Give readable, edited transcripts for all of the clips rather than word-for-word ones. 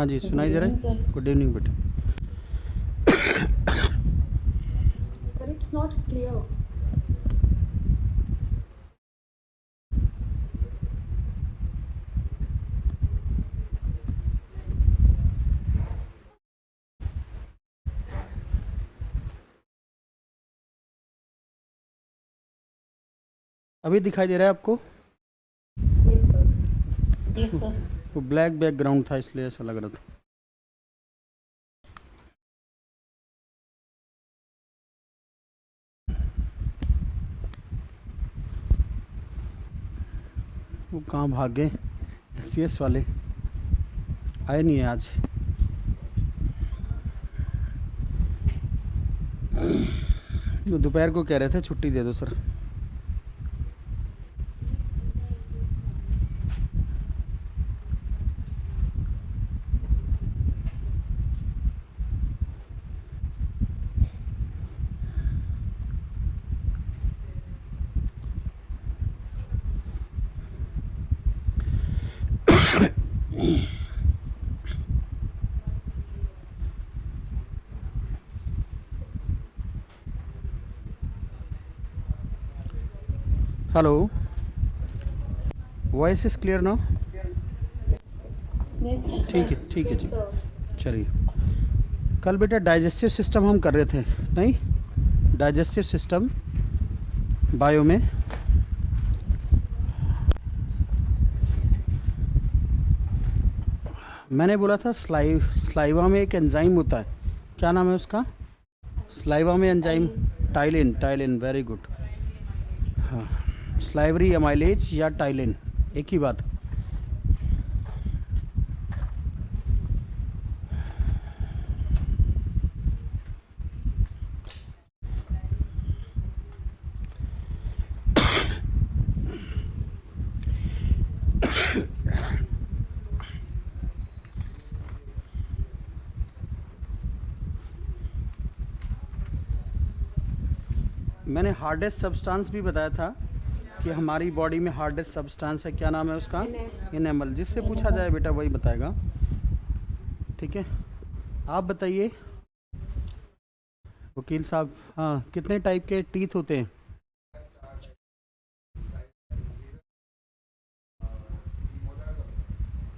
हाँ जी, गुड सुनाई दे रहा इवनिंग सर। है? गुड इवनिंग बेटा। But it's not clear. अभी दिखाई दे रहा है आपको? Yes, sir. Yes, sir. वो ब्लैक बैकग्राउंड था इसलिए ऐसा लग रहा था। वो कहाँ भाग गए? एससीएस वाले आए नहीं है आज। वो दोपहर को कह रहे थे छुट्टी दे दो sir. Hello, voice is clear now? Yes, sir. ठीक है ठीक है Yes, जी। sir. चलिए, कल बेटा डाइजेस्टिव सिस्टम हम कर रहे थे, नहीं? डाइजेस्टिव सिस्टम बायो में मैंने बोला था स्लाइवा में एक एंजाइम होता है, क्या नाम है उसका? स्लाइवा में enzyme ptyalin. Ptyalin, very good. हाँ, स्लाइवरी अमाइलेज या टाइलिन, एक ही बात। मैंने हार्डेस्ट सब्सटेंस भी बताया था कि हमारी बॉडी में हार्डेस्ट सब्सटेंस है, क्या नाम है उसका? इनेमल। जिससे पूछा जाए बेटा वही बताएगा, ठीक है? आप बताइए वकील साहब, हाँ, कितने टाइप के टीथ होते हैं?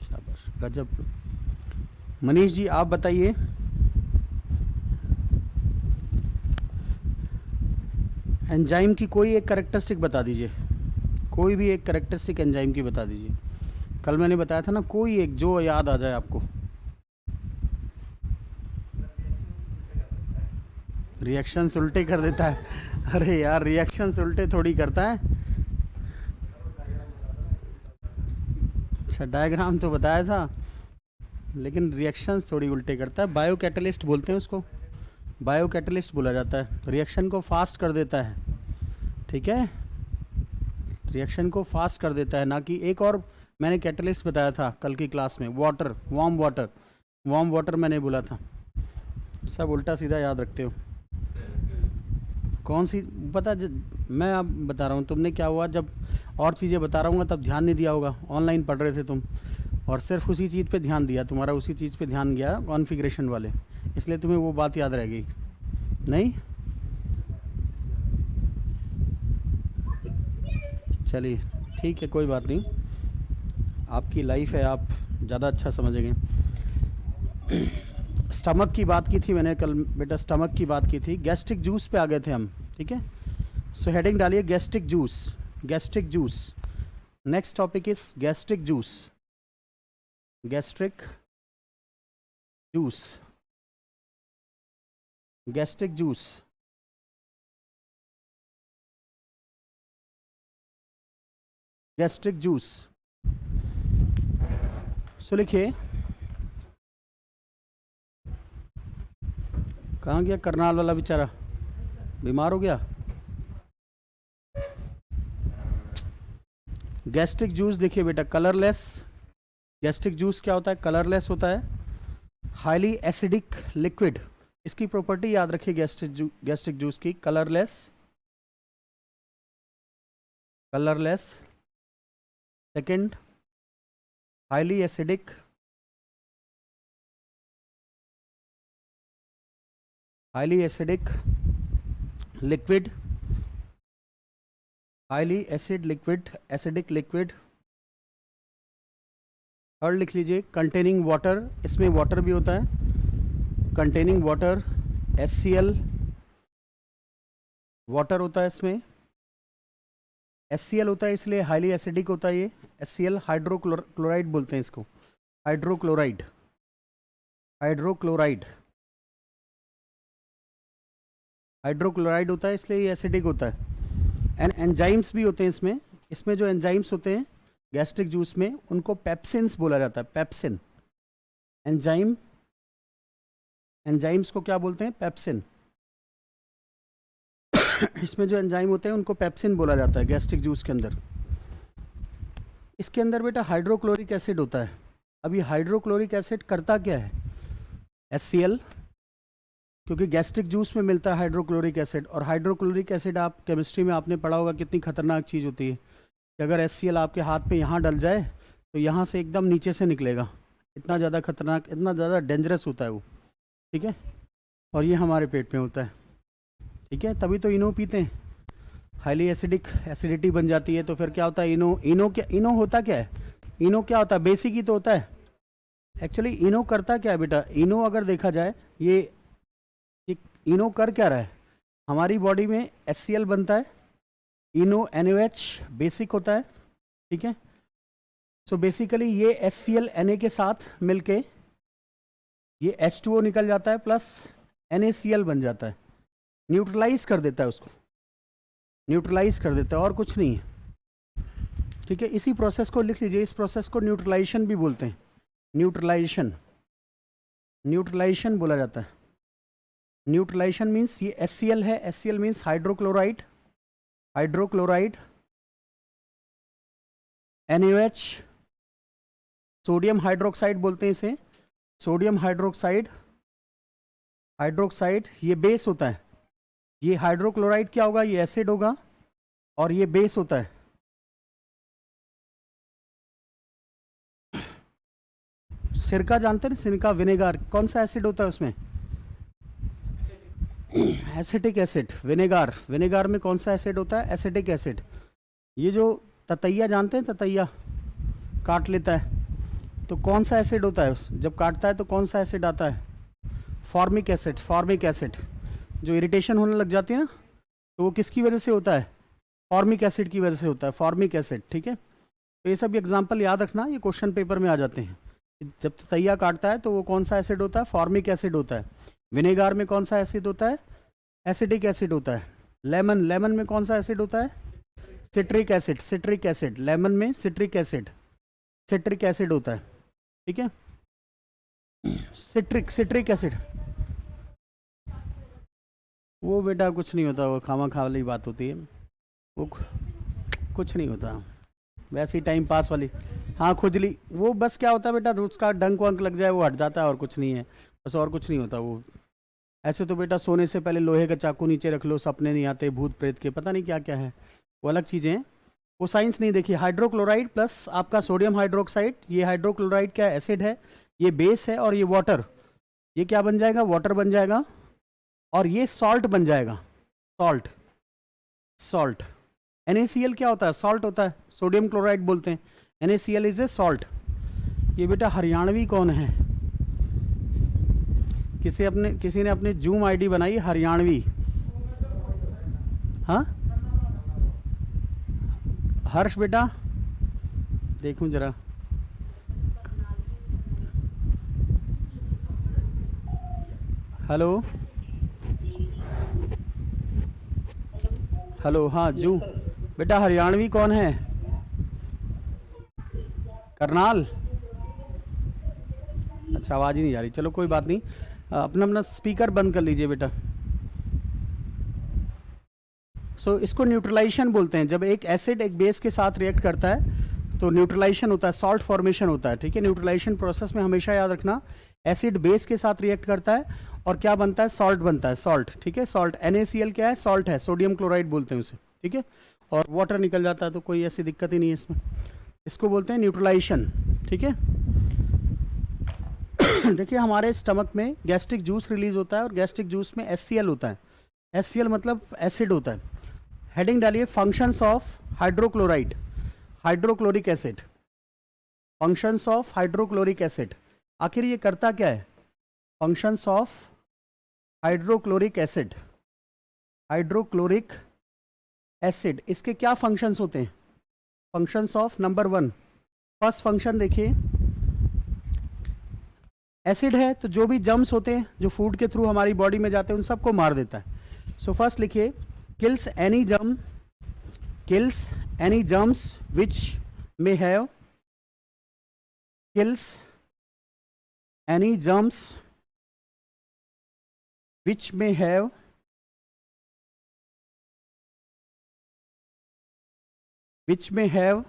शाबाश, गजब। मनीष जी आप बताइए। एंजाइम की कोई एक करेक्टरिस्टिक बता दीजिए, कोई भी एक करेक्टरिस्टिक एंजाइम की बता दीजिए। कल मैंने बताया था ना, कोई एक जो याद आ जाए आपको। रिएक्शंस उल्टे कर देता है। अरे यार, रिएक्शंस उल्टे थोड़ी करता है। अच्छा, डायग्राम तो बताया था, लेकिन रिएक्शंस थोड़ी उल्टे करता है। बायो कैटलिस्ट बोलते हैं उसको, बायो कैटलिस्ट बोला जाता है। रिएक्शन को फास्ट कर देता है, ठीक है? रिएक्शन को फास्ट कर देता है, ना कि एक और मैंने कैटलिस्ट बताया था कल की क्लास में, water, warm water. Warm water मैंने बोला था। सब उल्टा सीधा याद रखते हो। कौन सी पता मैं अब बता रहा हूँ, तुमने क्या हुआ जब और चीज़ें बता रहा हूँ तब ध्यान नहीं दिया होगा, ऑनलाइन पढ़ रहे थे तुम और सिर्फ उसी चीज़ पे ध्यान दिया, तुम्हारा उसी चीज़ पे ध्यान गया, कॉन्फ़िगरेशन वाले, इसलिए तुम्हें वो बात याद रह गई, नहीं? चलिए ठीक है, कोई बात नहीं, आपकी लाइफ है, आप ज़्यादा अच्छा समझेंगे। स्टमक की बात की थी मैंने कल बेटा, स्टमक की बात की थी। गैस्ट्रिक जूस पे आ गए थे हम, ठीक है? सो हेडिंग डालिए gastric juice. Gastric juice, next topic is gastric juice. Gastric juice, gastric juice. Gastric juice, so लिखिए। कहाँ गया करनाल वाला बेचारा, बीमार हो गया? गैस्ट्रिक जूस देखिए बेटा, कलरलेस। गैस्ट्रिक जूस क्या होता है? कलरलेस होता है, हाईली एसिडिक लिक्विड। इसकी प्रॉपर्टी याद रखिए गैस्ट्रिक जूस की, colourless, colourless. Second, highly acidic, highly acidic liquid, highly acid liquid, acidic liquid. और लिख लीजिए कंटेनिंग वाटर, इसमें वाटर भी होता है, कंटेनिंग वाटर, HCl वाटर होता है इसमें, HCl होता है इसलिए हाईली एसिडिक होता है ये। HCl हाइड्रोक्लोराइड बोलते हैं इसको, हाइड्रोक्लोराइड, हाइड्रोक्लोराइड, हाइड्रोक्लोराइड होता है इसलिए ये एसिडिक होता है। एंड एंजाइम्स भी होते हैं इसमें, इसमें जो एंजाइम्स होते हैं गैस्ट्रिक जूस में उनको पेप्सिन्स बोला जाता है, पेप्सिन एंजाइम, एंजाइम्स को क्या बोलते हैं, पेप्सिन। इसमें जो एंजाइम होते हैं उनको पेप्सिन बोला जाता है गैस्ट्रिक जूस के अंदर। इसके अंदर बेटा हाइड्रोक्लोरिक एसिड होता है। अब ये हाइड्रोक्लोरिक एसिड करता क्या है, HCl, क्योंकि गैस्ट्रिक जूस में मिलता है हाइड्रोक्लोरिक एसिड। और हाइड्रोक्लोरिक एसिड आप केमिस्ट्री में आपने पढ़ा होगा कितनी खतरनाक चीज़ होती है कि अगर HCl आपके हाथ पे यहाँ डल जाए तो यहाँ से एकदम नीचे से निकलेगा, इतना ज़्यादा खतरनाक, इतना ज़्यादा डेंजरस होता है वो, ठीक है। और ये हमारे पेट में होता है, ठीक है, तभी तो इनो पीते हैं, हाईली एसिडिक, एसिडिटी बन जाती है। तो फिर क्या होता है, इनो होता क्या है, इनो क्या होता है, बेसिक ही तो होता है। एक्चुअली इनो करता क्या है बेटा, इनो अगर देखा जाए ये इनो कर क्या रहा है, हमारी बॉडी में HCl बनता है, इनो NaOH बेसिक होता है, ठीक है। सो बेसिकली ये HCl Na के साथ मिलके ये H2O निकल जाता है प्लस NaCl बन जाता है, न्यूट्रलाइज कर देता है उसको, न्यूट्रलाइज कर देता है और कुछ नहीं है, ठीक है। इसी प्रोसेस को लिख लीजिए, इस प्रोसेस को न्यूट्रलाइजेशन भी बोलते हैं, न्यूट्रलाइजेशन, न्यूट्रलाइजेशन बोला जाता है। न्यूट्रलाइजेशन मीन्स ये HCl है, HCl means hydrochloride, hydrochloride, NaOH, sodium hydroxide बोलते हैं इसे, सोडियम हाइड्रोक्साइड, हाइड्रोक्साइड ये बेस होता है। ये हाइड्रोक्लोराइड क्या होगा, ये एसिड होगा और ये बेस होता है। सिरका जानते हैं, सिरका विनेगर, कौन सा एसिड होता है उसमें, एसिटिक एसिड। विनेगर, विनेगर में कौन सा एसिड होता है, एसिटिक एसिड। ये जो ततैया जानते हैं, ततैया काट लेता है तो कौन सा एसिड होता है, जब काटता है तो कौन सा एसिड आता है, फॉर्मिक एसिड, फॉर्मिक एसिड। जो इरिटेशन होने लग जाती है ना तो वो किसकी वजह से होता है, फॉर्मिक एसिड की वजह से होता है, फॉर्मिक एसिड, ठीक है। तो ये सब एग्जांपल याद रखना, ये क्वेश्चन पेपर में आ जाते हैं। जब ततैया काटता है तो वो कौन सा एसिड होता है, फॉर्मिक एसिड होता है। विनेगर में कौन सा एसिड होता है, एसिडिक एसिड होता है। लेमन, लेमन में कौन सा एसिड होता है, citric acid, citric acid. Lemon में सिट्रिक एसिड, सिट्रिक एसिड होता है, ठीक है। सिट्रिक एसिड वो बेटा कुछ नहीं होता, वो खामा खा वाली बात होती है, वो कुछ नहीं होता, वैसे ही टाइम पास वाली। हाँ खुजली, वो बस क्या होता है बेटा, उसका डंक वंक लग जाए वो हट जाता है और कुछ नहीं है, बस और कुछ नहीं होता वो। ऐसे तो बेटा सोने से पहले लोहे का चाकू नीचे रख लो, सपने नहीं आते भूत प्रेत के, पता नहीं क्या क्या है, वो अलग चीज़ें हैं, वो साइंस नहीं देखी। हाइड्रोक्लोराइड प्लस आपका सोडियम हाइड्रोक्साइड, ये हाइड्रोक्लोराइड क्या एसिड है, ये बेस है, और ये वाटर, ये क्या बन जाएगा, वाटर बन जाएगा, और ये सॉल्ट बन जाएगा, सॉल्ट, सॉल्ट। NaCl क्या होता है, सॉल्ट होता है, सोडियम क्लोराइड बोलते हैं, NaCl इज ए सॉल्ट। ये बेटा हरियाणवी कौन है, किसी ने अपने जूम आईडी बनाई हरियाणवी, हाँ हर्ष बेटा देखूं जरा, हेलो हेलो, हाँ जू बेटा हरियाणवी कौन है, करनाल, अच्छा आवाज़ ही नहीं आ रही, चलो कोई बात नहीं, अपना अपना स्पीकर बंद कर लीजिए बेटा। सो इसको न्यूट्रलाइजेशन बोलते हैं, जब एक एसिड एक बेस के साथ रिएक्ट करता है तो न्यूट्रलाइजेशन होता है, सॉल्ट फॉर्मेशन होता है, ठीक है। न्यूट्रलाइजेशन प्रोसेस में हमेशा याद रखना, एसिड बेस के साथ रिएक्ट करता है और क्या बनता है, सॉल्ट बनता है, सॉल्ट, ठीक है। सॉल्ट, NaCl क्या है, सॉल्ट है, सोडियम क्लोराइड बोलते हैं उसे, ठीक है, और वाटर निकल जाता है, तो कोई ऐसी दिक्कत ही नहीं है इसमें, इसको बोलते हैं न्यूट्रलाइजेशन, ठीक है। देखिए हमारे स्टमक में गैस्ट्रिक जूस रिलीज होता है और गैस्ट्रिक जूस में HCl होता है। HCl मतलब एसिड होता है। हेडिंग डालिए functions of hydrochloride, hydrochloric acid, functions of hydrochloric acid. आखिर ये करता क्या है? Functions of hydrochloric acid, hydrochloric acid, इसके क्या फंक्शंस होते हैं? Functions of number 1, first function देखिए, एसिड है तो जो भी जर्म्स होते हैं जो फूड के थ्रू हमारी बॉडी में जाते हैं उन सबको मार देता है। सो फर्स्ट लिखिए kills any germ, kills any germs which may have, kills any germs which may have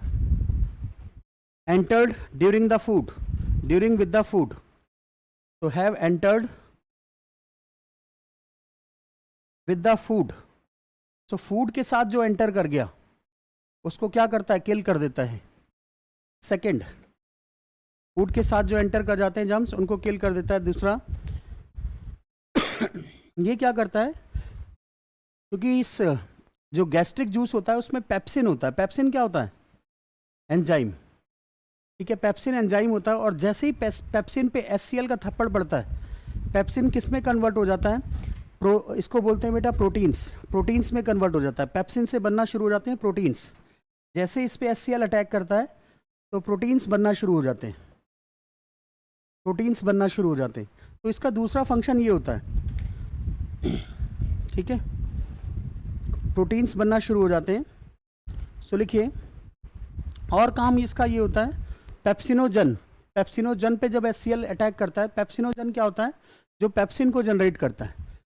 entered during the food, during with the food, so have entered with the food, so food के साथ जो enter कर गया उसको क्या करता है? किल कर देता है। सेकंड, फूड के साथ जो एंटर कर जाते हैं जर्म्स उनको किल कर देता है। दूसरा, ये क्या करता है? क्योंकि इस जो गैस्ट्रिक जूस होता है उसमें पेप्सिन होता है। पेप्सिन क्या होता है? एंजाइम। ठीक है, पेप्सिन एंजाइम होता है और जैसे ही पेप्सिन पे HCl का थप्पड़ पड़ता है, पेप्सिन किस में कन्वर्ट हो जाता है? इसको बोलते हैं बेटा प्रोटीन्स, प्रोटीन्स में कन्वर्ट हो जाता है। पेप्सिन से बनना शुरू हो जाते हैं प्रोटीन्स। जैसे इस पे HCl अटैक करता है तो प्रोटीन्स बनना शुरू हो जाते हैं, प्रोटीन्स बनना शुरू हो जाते हैं। तो इसका दूसरा फंक्शन ये होता है, ठीक है, प्रोटीन्स बनना शुरू हो जाते हैं। सो लिखिए, और काम इसका ये होता है पेप्सिनोजन। पेप्सिनोजन पे जब HCl अटैक करता है, पेप्सिनोजन क्या होता है? जो पेप्सिन को जनरेट करता है।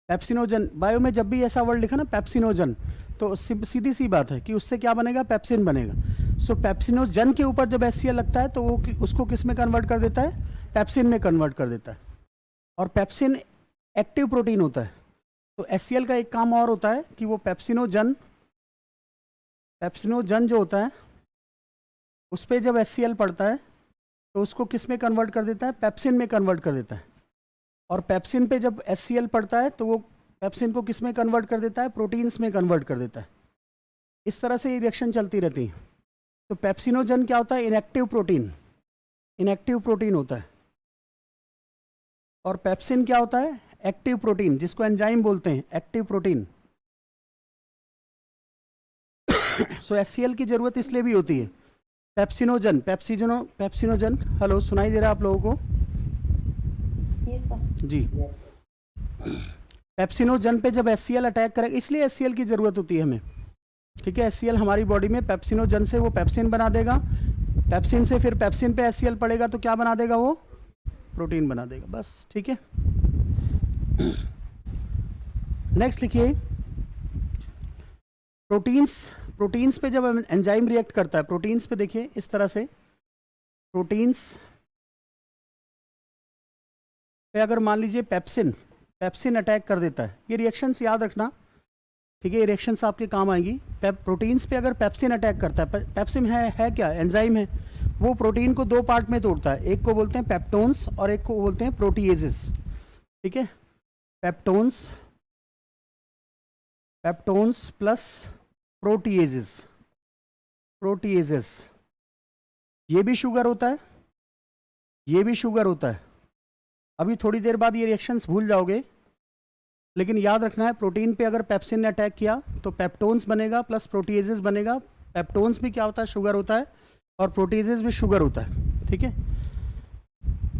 पेप्सिनोजन, बायो में जब भी ऐसा वर्ड लिखा ना पेप्सिनोजन, तो सीधी सी बात है कि उससे क्या बनेगा? पेप्सिन बनेगा। सो पेप्सिनोजन के ऊपर जब HCl लगता है तो वो उसको किस में कन्वर्ट कर देता है? पेप्सिन में कन्वर्ट कर देता है। और पेप्सिन एक्टिव प्रोटीन होता है। तो HCl का एक काम और होता है कि वो पेप्सिनोजन जो होता है उस पर जब HCl पड़ता है तो उसको किस में कन्वर्ट कर देता है? पेप्सिन में कन्वर्ट कर देता है। और पेप्सिन पे जब HCl पड़ता है तो वो पेप्सिन को किस में कन्वर्ट कर देता है? प्रोटीन्स में कन्वर्ट कर देता है। इस तरह से ये रिएक्शन चलती रहती है। तो पेप्सिनोजन क्या होता है? इनएक्टिव प्रोटीन, इनएक्टिव प्रोटीन होता है। और पेप्सिन क्या होता है? एक्टिव प्रोटीन, जिसको एंजाइम बोलते हैं, एक्टिव प्रोटीन। सो HCl की जरूरत इसलिए भी होती है। पेप्सिनोजन, हेलो, सुनाई दे रहा है आप लोगों को? Yes, sir. जी, पेप्सिनोजन पे जब HCl अटैक करेगा, इसलिए HCl की जरूरत होती है हमें। ठीक है, HCl हमारी बॉडी में पेप्सिनोजन से वो पेप्सिन बना देगा, पेप्सिन से फिर पेप्सिन पे HCl पड़ेगा तो क्या बना देगा? वो प्रोटीन बना देगा। बस, ठीक है। नेक्स्ट लिखिए, प्रोटीन्स पे जब एंजाइम रिएक्ट करता है, प्रोटीन्स पे देखिए इस तरह से, प्रोटीन्स पे अगर मान लीजिए पेप्सिन अटैक कर देता है, ये रिएक्शंस याद रखना, ठीक है, ये रिएक्शंस आपके काम आएंगी। प्रोटीन्स पे अगर पेप्सिन अटैक करता है, पेप्सिन है क्या? एंजाइम है। वो प्रोटीन को दो पार्ट में तोड़ता है, एक को बोलते हैं पेप्टोन्स और एक को बोलते हैं प्रोटीएजेस। ठीक है, पेप्टोन्स प्लस प्रोटीएजेस, ये भी शुगर होता है, ये भी शुगर होता है। अभी थोड़ी देर बाद ये रिएक्शंस भूल जाओगे, लेकिन याद रखना है प्रोटीन पे अगर पेप्सिन ने अटैक किया तो पेप्टोन्स बनेगा प्लस प्रोटीएजेस बनेगा। पेप्टोन्स भी क्या होता है? शुगर होता है, और प्रोटीएजेस भी शुगर होता है। ठीक है,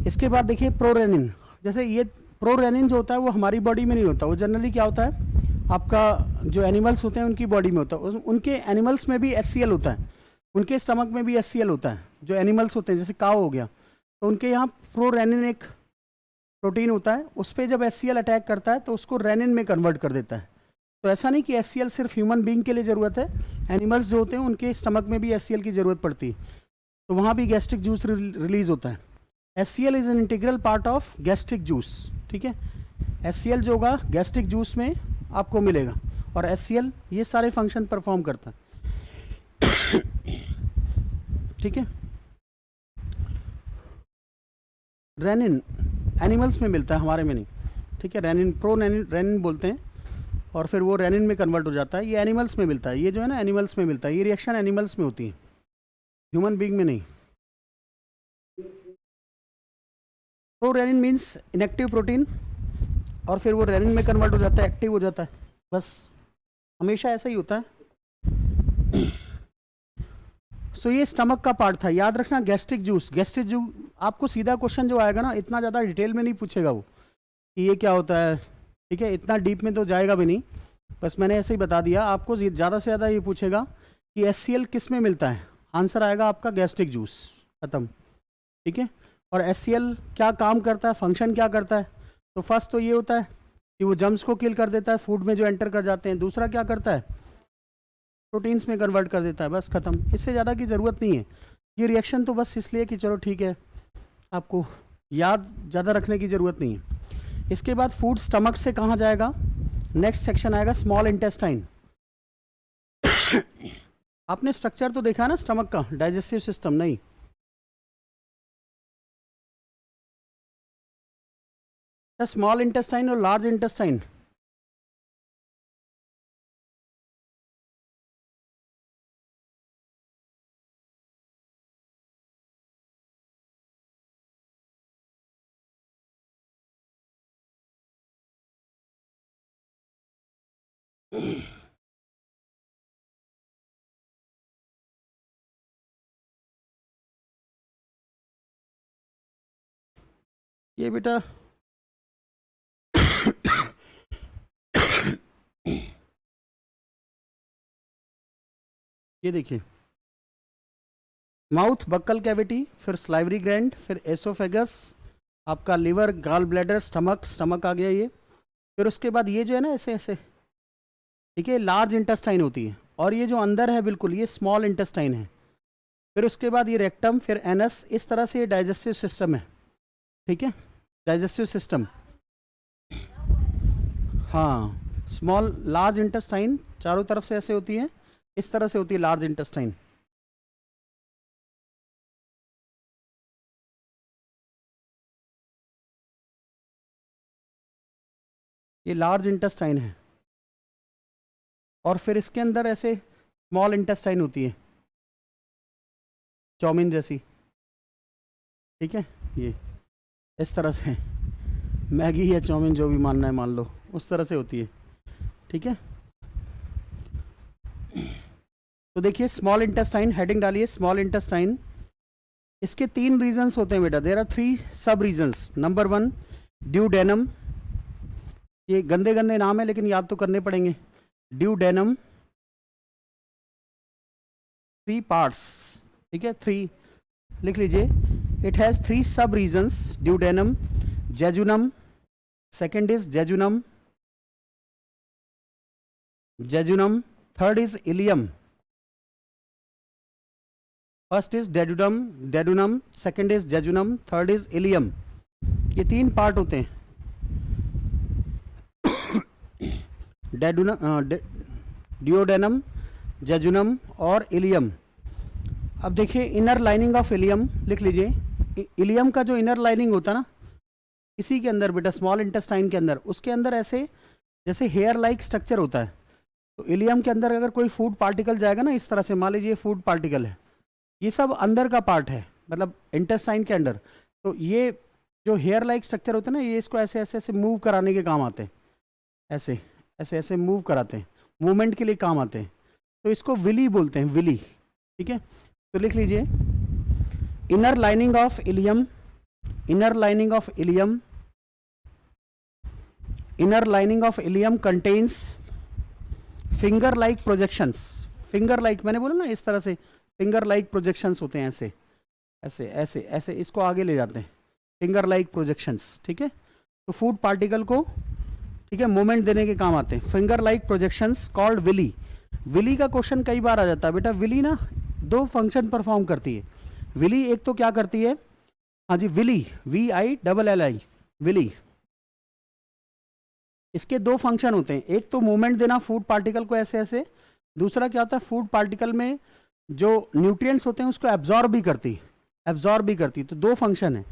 इसके बाद देखिए प्रोरेनिन। जैसे ये प्रोरेनिन जो होता है वो हमारी बॉडी में नहीं होता, वो जनरली क्या होता है? आपका जो एनिमल्स होते हैं उनकी बॉडी में होता है। उनके एनिमल्स में भी HCl होता है, उनके स्टमक में भी HCl होता है। जो एनिमल्स होते हैं जैसे काऊ हो गया, तो उनके यहाँ प्रोरेनिन एक प्रोटीन होता है, उस पर जब HCl अटैक करता है तो उसको रेनिन में कन्वर्ट कर देता है। तो ऐसा नहीं कि HCl सिर्फ ह्यूमन बीइंग के लिए ज़रूरत है, एनिमल्स जो होते हैं उनके स्टमक में भी HCl की ज़रूरत पड़ती है, तो वहाँ भी गैस्ट्रिक जूस रिलीज होता है। HCl is an integral part of gastric juice. ठीक है, HCl जो होगा गैस्ट्रिक जूस में आपको मिलेगा, और HCl ये सारे फंक्शन परफॉर्म करता है। ठीक है, रेनिन एनिमल्स में मिलता है, हमारे में नहीं, ठीक है। रेनिन, प्रो रेनिन बोलते हैं, और फिर वो रेनिन में कन्वर्ट हो जाता है। ये एनिमल्स में मिलता है, ये जो है ना एनिमल्स में मिलता है, ये रिएक्शन एनिमल्स में होती है, ह्यूमन बीइंग में नहीं। Prorenin means inactive protein, और फिर वो रेनिन में कन्वर्ट हो जाता है, एक्टिव हो जाता है, बस हमेशा ऐसा ही होता है। सो ये स्टमक का पार्ट था। याद रखना गैस्ट्रिक जूस, गैस्ट्रिक जूस आपको सीधा क्वेश्चन जो आएगा ना, इतना ज़्यादा डिटेल में नहीं पूछेगा वो कि ये क्या होता है, ठीक है, इतना डीप में तो जाएगा भी नहीं, बस मैंने ऐसे ही बता दिया। आपको ज़्यादा से ज़्यादा ये पूछेगा कि HCl किस में मिलता है, आंसर आएगा आपका गैस्ट्रिक जूस, खत्म, ठीक है। और HCl क्या काम करता है, फंक्शन क्या करता है, तो फर्स्ट तो ये होता है कि वो जर्म्स को किल कर देता है फूड में जो एंटर कर जाते हैं। दूसरा क्या करता है, प्रोटीन्स में कन्वर्ट कर देता है, बस खत्म, इससे ज़्यादा की ज़रूरत नहीं है। ये रिएक्शन तो बस इसलिए कि चलो ठीक है, आपको याद ज़्यादा रखने की ज़रूरत नहीं है। इसके बाद फूड स्टमक से कहाँ जाएगा, नेक्स्ट सेक्शन आएगा स्मॉल इंटेस्टाइन। आपने स्ट्रक्चर तो देखा ना स्टमक का, डाइजेस्टिव सिस्टम नहीं, स्मॉल इंटेस्टाइन और लार्ज इंटेस्टाइन। ये बेटा ये देखिए, माउथ, बक्कल कैविटी, फिर स्लाइवरी ग्लैंड, फिर एसोफेगस, आपका liver, gall bladder, stomach, stomach आ गया ये। फिर उसके बाद ये जो है ना ऐसे ऐसे, ठीक है, लार्ज इंटेस्टाइन होती है, और ये जो अंदर है बिल्कुल ये स्मॉल इंटेस्टाइन है। फिर उसके बाद ये रेक्टम, फिर एनस, इस तरह से ये डाइजेस्टिव सिस्टम है, ठीक है, डाइजेस्टिव सिस्टम। हाँ, स्मॉल लार्ज इंटेस्टाइन चारों तरफ से ऐसे होती है, इस तरह से होती है लार्ज इंटेस्टाइन। ये लार्ज इंटेस्टाइन है, और फिर इसके अंदर ऐसे स्मॉल इंटेस्टाइन होती है, चाउमीन जैसी, ठीक है, ये इस तरह से, मैगी या चाउमीन जो भी मानना है मान लो, उस तरह से होती है, ठीक है। तो देखिए स्मॉल इंटेस्टाइन, हेडिंग डालिए स्मॉल इंटेस्टाइन। इसके 3 रीजन्स होते हैं बेटा, there are 3 sub regions. Number 1 duodenum, ये गंदे गंदे नाम है लेकिन याद तो करने पड़ेंगे। ड्यूडेनम 3 पार्ट्स, ठीक है, 3 लिख लीजिए। It has 3 sub regions, duodenum, jejunum, second is jejunum, jejunum, third is ileum. First is duodenum, duodenum, second is jejunum, third is ileum. ये 3 पार्ट होते हैं, डियोडेनम, जेजुनम और इलियम। अब देखिए इनर लाइनिंग ऑफ इलियम लिख लीजिए। इलियम का जो इनर लाइनिंग होता है ना, इसी के अंदर बेटा स्मॉल इंटेस्टाइन के अंदर, उसके अंदर ऐसे जैसे हेयर लाइक स्ट्रक्चर होता है। तो इलियम के अंदर अगर कोई फूड पार्टिकल जाएगा ना इस तरह से, मान लीजिए फूड पार्टिकल है, ये सब अंदर का पार्ट है, मतलब इंटेस्टाइन के अंदर। तो ये जो हेयर लाइक स्ट्रक्चर होते हैं ना, ये इसको ऐसे ऐसे ऐसे मूव कराने के काम आते हैं, ऐसे ऐसे ऐसे मूव कराते हैं, मूवमेंट के लिए काम आते हैं। तो इसको विली बोलते हैं, विली, ठीक है। तो लिख लीजिए inner lining of ileum, inner lining of ileum, inner lining of ileum contains finger like projections. Finger like मैंने बोला ना, इस तरह से फिंगर लाइक प्रोजेक्शंस होते हैं, ऐसे ऐसे ऐसे ऐसे, इसको आगे ले जाते हैं, फिंगर लाइक प्रोजेक्शंस, ठीक है। तो फूड पार्टिकल को, ठीक है, मोमेंट देने के काम आते हैं, finger like projections called villi. Villi का क्वेश्चन कई बार आ जाता है बेटा। विली ना 2 फंक्शन परफॉर्म करती है। विली एक तो क्या करती है, हाँ जी, विली, VILLI, विली, इसके 2 फंक्शन होते हैं। एक तो मूवमेंट देना फूड पार्टिकल को ऐसे ऐसे, दूसरा क्या होता है, फूड पार्टिकल में जो न्यूट्रिएंट्स होते हैं उसको एब्जॉर्ब भी करती, एब्जॉर्ब भी करती। तो 2 फंक्शन है,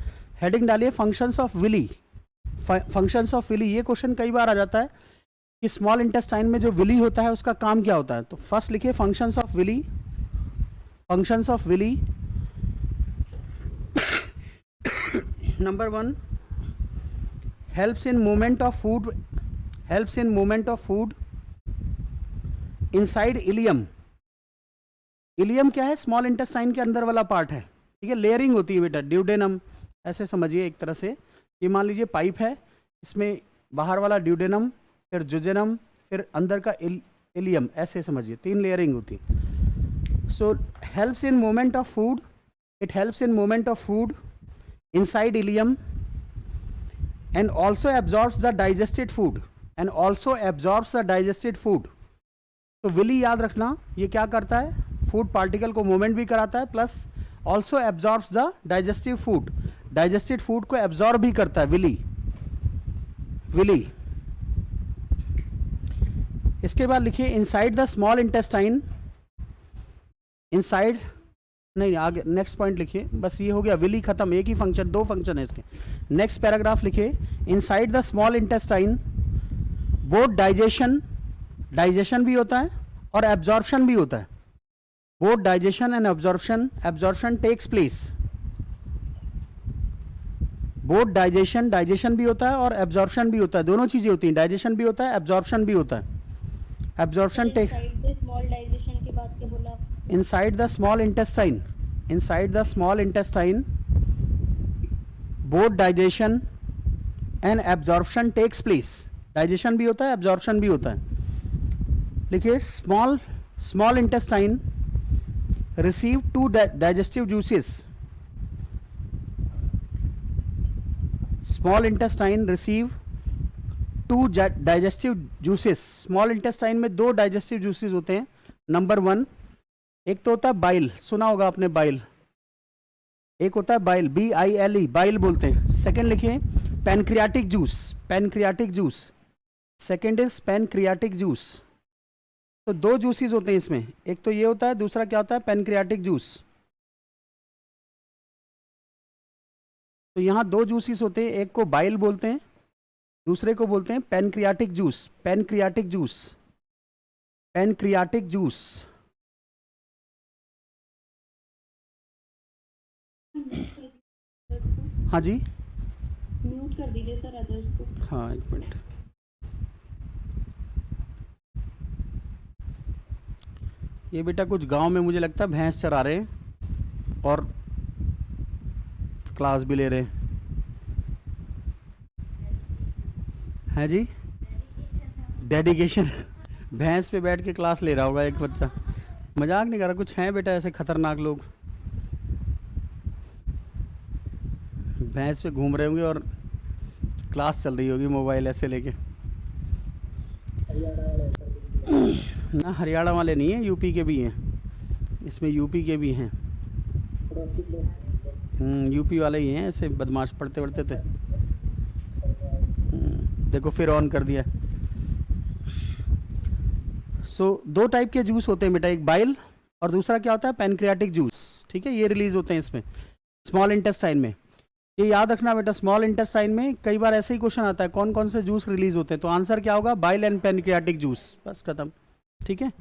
हेडिंग डालिए functions of villi. Functions of villi, ये क्वेश्चन कई बार आ जाता है कि स्मॉल इंटेस्टाइन में जो विली होता है उसका काम क्या होता है। तो फर्स्ट लिखिए functions of villi. Functions of villi, number 1, helps in movement of food, helps in movement of food inside ileum. Ileum क्या है? स्मॉल इंटेस्टाइन के अंदर वाला पार्ट है, ठीक है। लेयरिंग होती है बेटा, ड्यूडेनम, ऐसे समझिए एक तरह से। ये मान लीजिए पाइप है, इसमें बाहर वाला ड्यूडेनम, फिर जुजेनम, फिर अंदर का इलियम, ऐसे समझिए 3 लेयरिंग होती। So helps in movement of food, it helps in movement of food inside ileum and also absorbs the digested food, and also absorbs the digested food. तो विली याद रखना, ये क्या करता है? फूड पार्टिकल को मूवमेंट भी कराता है, plus also absorbs the digestive food, digested food को एब्जॉर्ब भी करता है विली। विली। इसके बाद लिखिए inside the small intestine, inside, नहीं आगे नेक्स्ट पॉइंट लिखिए, बस ये हो गया, विली खत्म, एक ही फंक्शन, 2 फंक्शन है इसके। नेक्स्ट पैराग्राफ लिखिए inside the small intestine both digestion, digestion भी होता है और एब्जॉर्प्शन भी होता है। Both digestion and absorption, absorption takes place. Both digestion, digestion भी होता है और एब्जॉर्प्शन भी होता है, दोनों चीजें होती हैं, डाइजेशन भी होता है, एब्जॉर्प्शन भी होता है। एब्जॉर्प्शन टेक्स स्मॉल डाइजेशन के बाद क्या बोला? inside the small intestine, inside the small intestine both digestion and absorption takes place। digestion भी होता है, absorption भी होता है। लिखिए small intestine receive 2 digestive juices, small intestine receive 2 digestive juices। small intestine में 2 digestive juices होते हैं। नंबर 1, एक तो होता है बाइल, सुना होगा आपने बाइल, एक होता है बाइल, BILE, बाइल बोलते हैं। सेकंड लिखिए pancreatic juice, pancreatic juice, second is pancreatic juice. तो 2 जूसेस होते हैं इसमें, एक तो ये होता है, दूसरा क्या होता है? Pancreatic juice. तो यहाँ 2 जूसेस होते हैं, एक को बाइल बोलते हैं, दूसरे को बोलते हैं pancreatic juice. Pancreatic juice, pancreatic juice. हाँ जी, म्यूट कर दीजिए सर अदर्स को। हाँ एक मिनट। ये बेटा कुछ गांव में मुझे लगता है भैंस चरा रहे हैं और क्लास भी ले रहे हैं जी। डेडिकेशन भैंस पे बैठ के क्लास ले रहा होगा एक बच्चा, मजाक नहीं कर रहा। कुछ हैं बेटा ऐसे खतरनाक लोग, भैंस पे घूम रहे होंगे और क्लास चल रही होगी मोबाइल ऐसे लेके। ना हरियाणा वाले नहीं हैं, यूपी के भी हैं इसमें, यूपी के भी हैं। यूपी वाले ही हैं ऐसे बदमाश, पढ़ते पढ़ते थे। देखो फिर ऑन कर दिया। सो 2 टाइप के जूस होते हैं बेटा, एक बाइल और दूसरा क्या होता है? पैनक्रियाटिक जूस, ठीक है। ये रिलीज होते हैं इसमें स्मॉल इंटेस्टाइन में। ये याद रखना बेटा, स्मॉल इंटेस्टाइन में कई बार ऐसे ही क्वेश्चन आता है कौन कौन से जूस रिलीज होते हैं। तो आंसर क्या होगा? बाइल एंड पैनक्रियाटिक जूस, बस खत्म, ठीक है।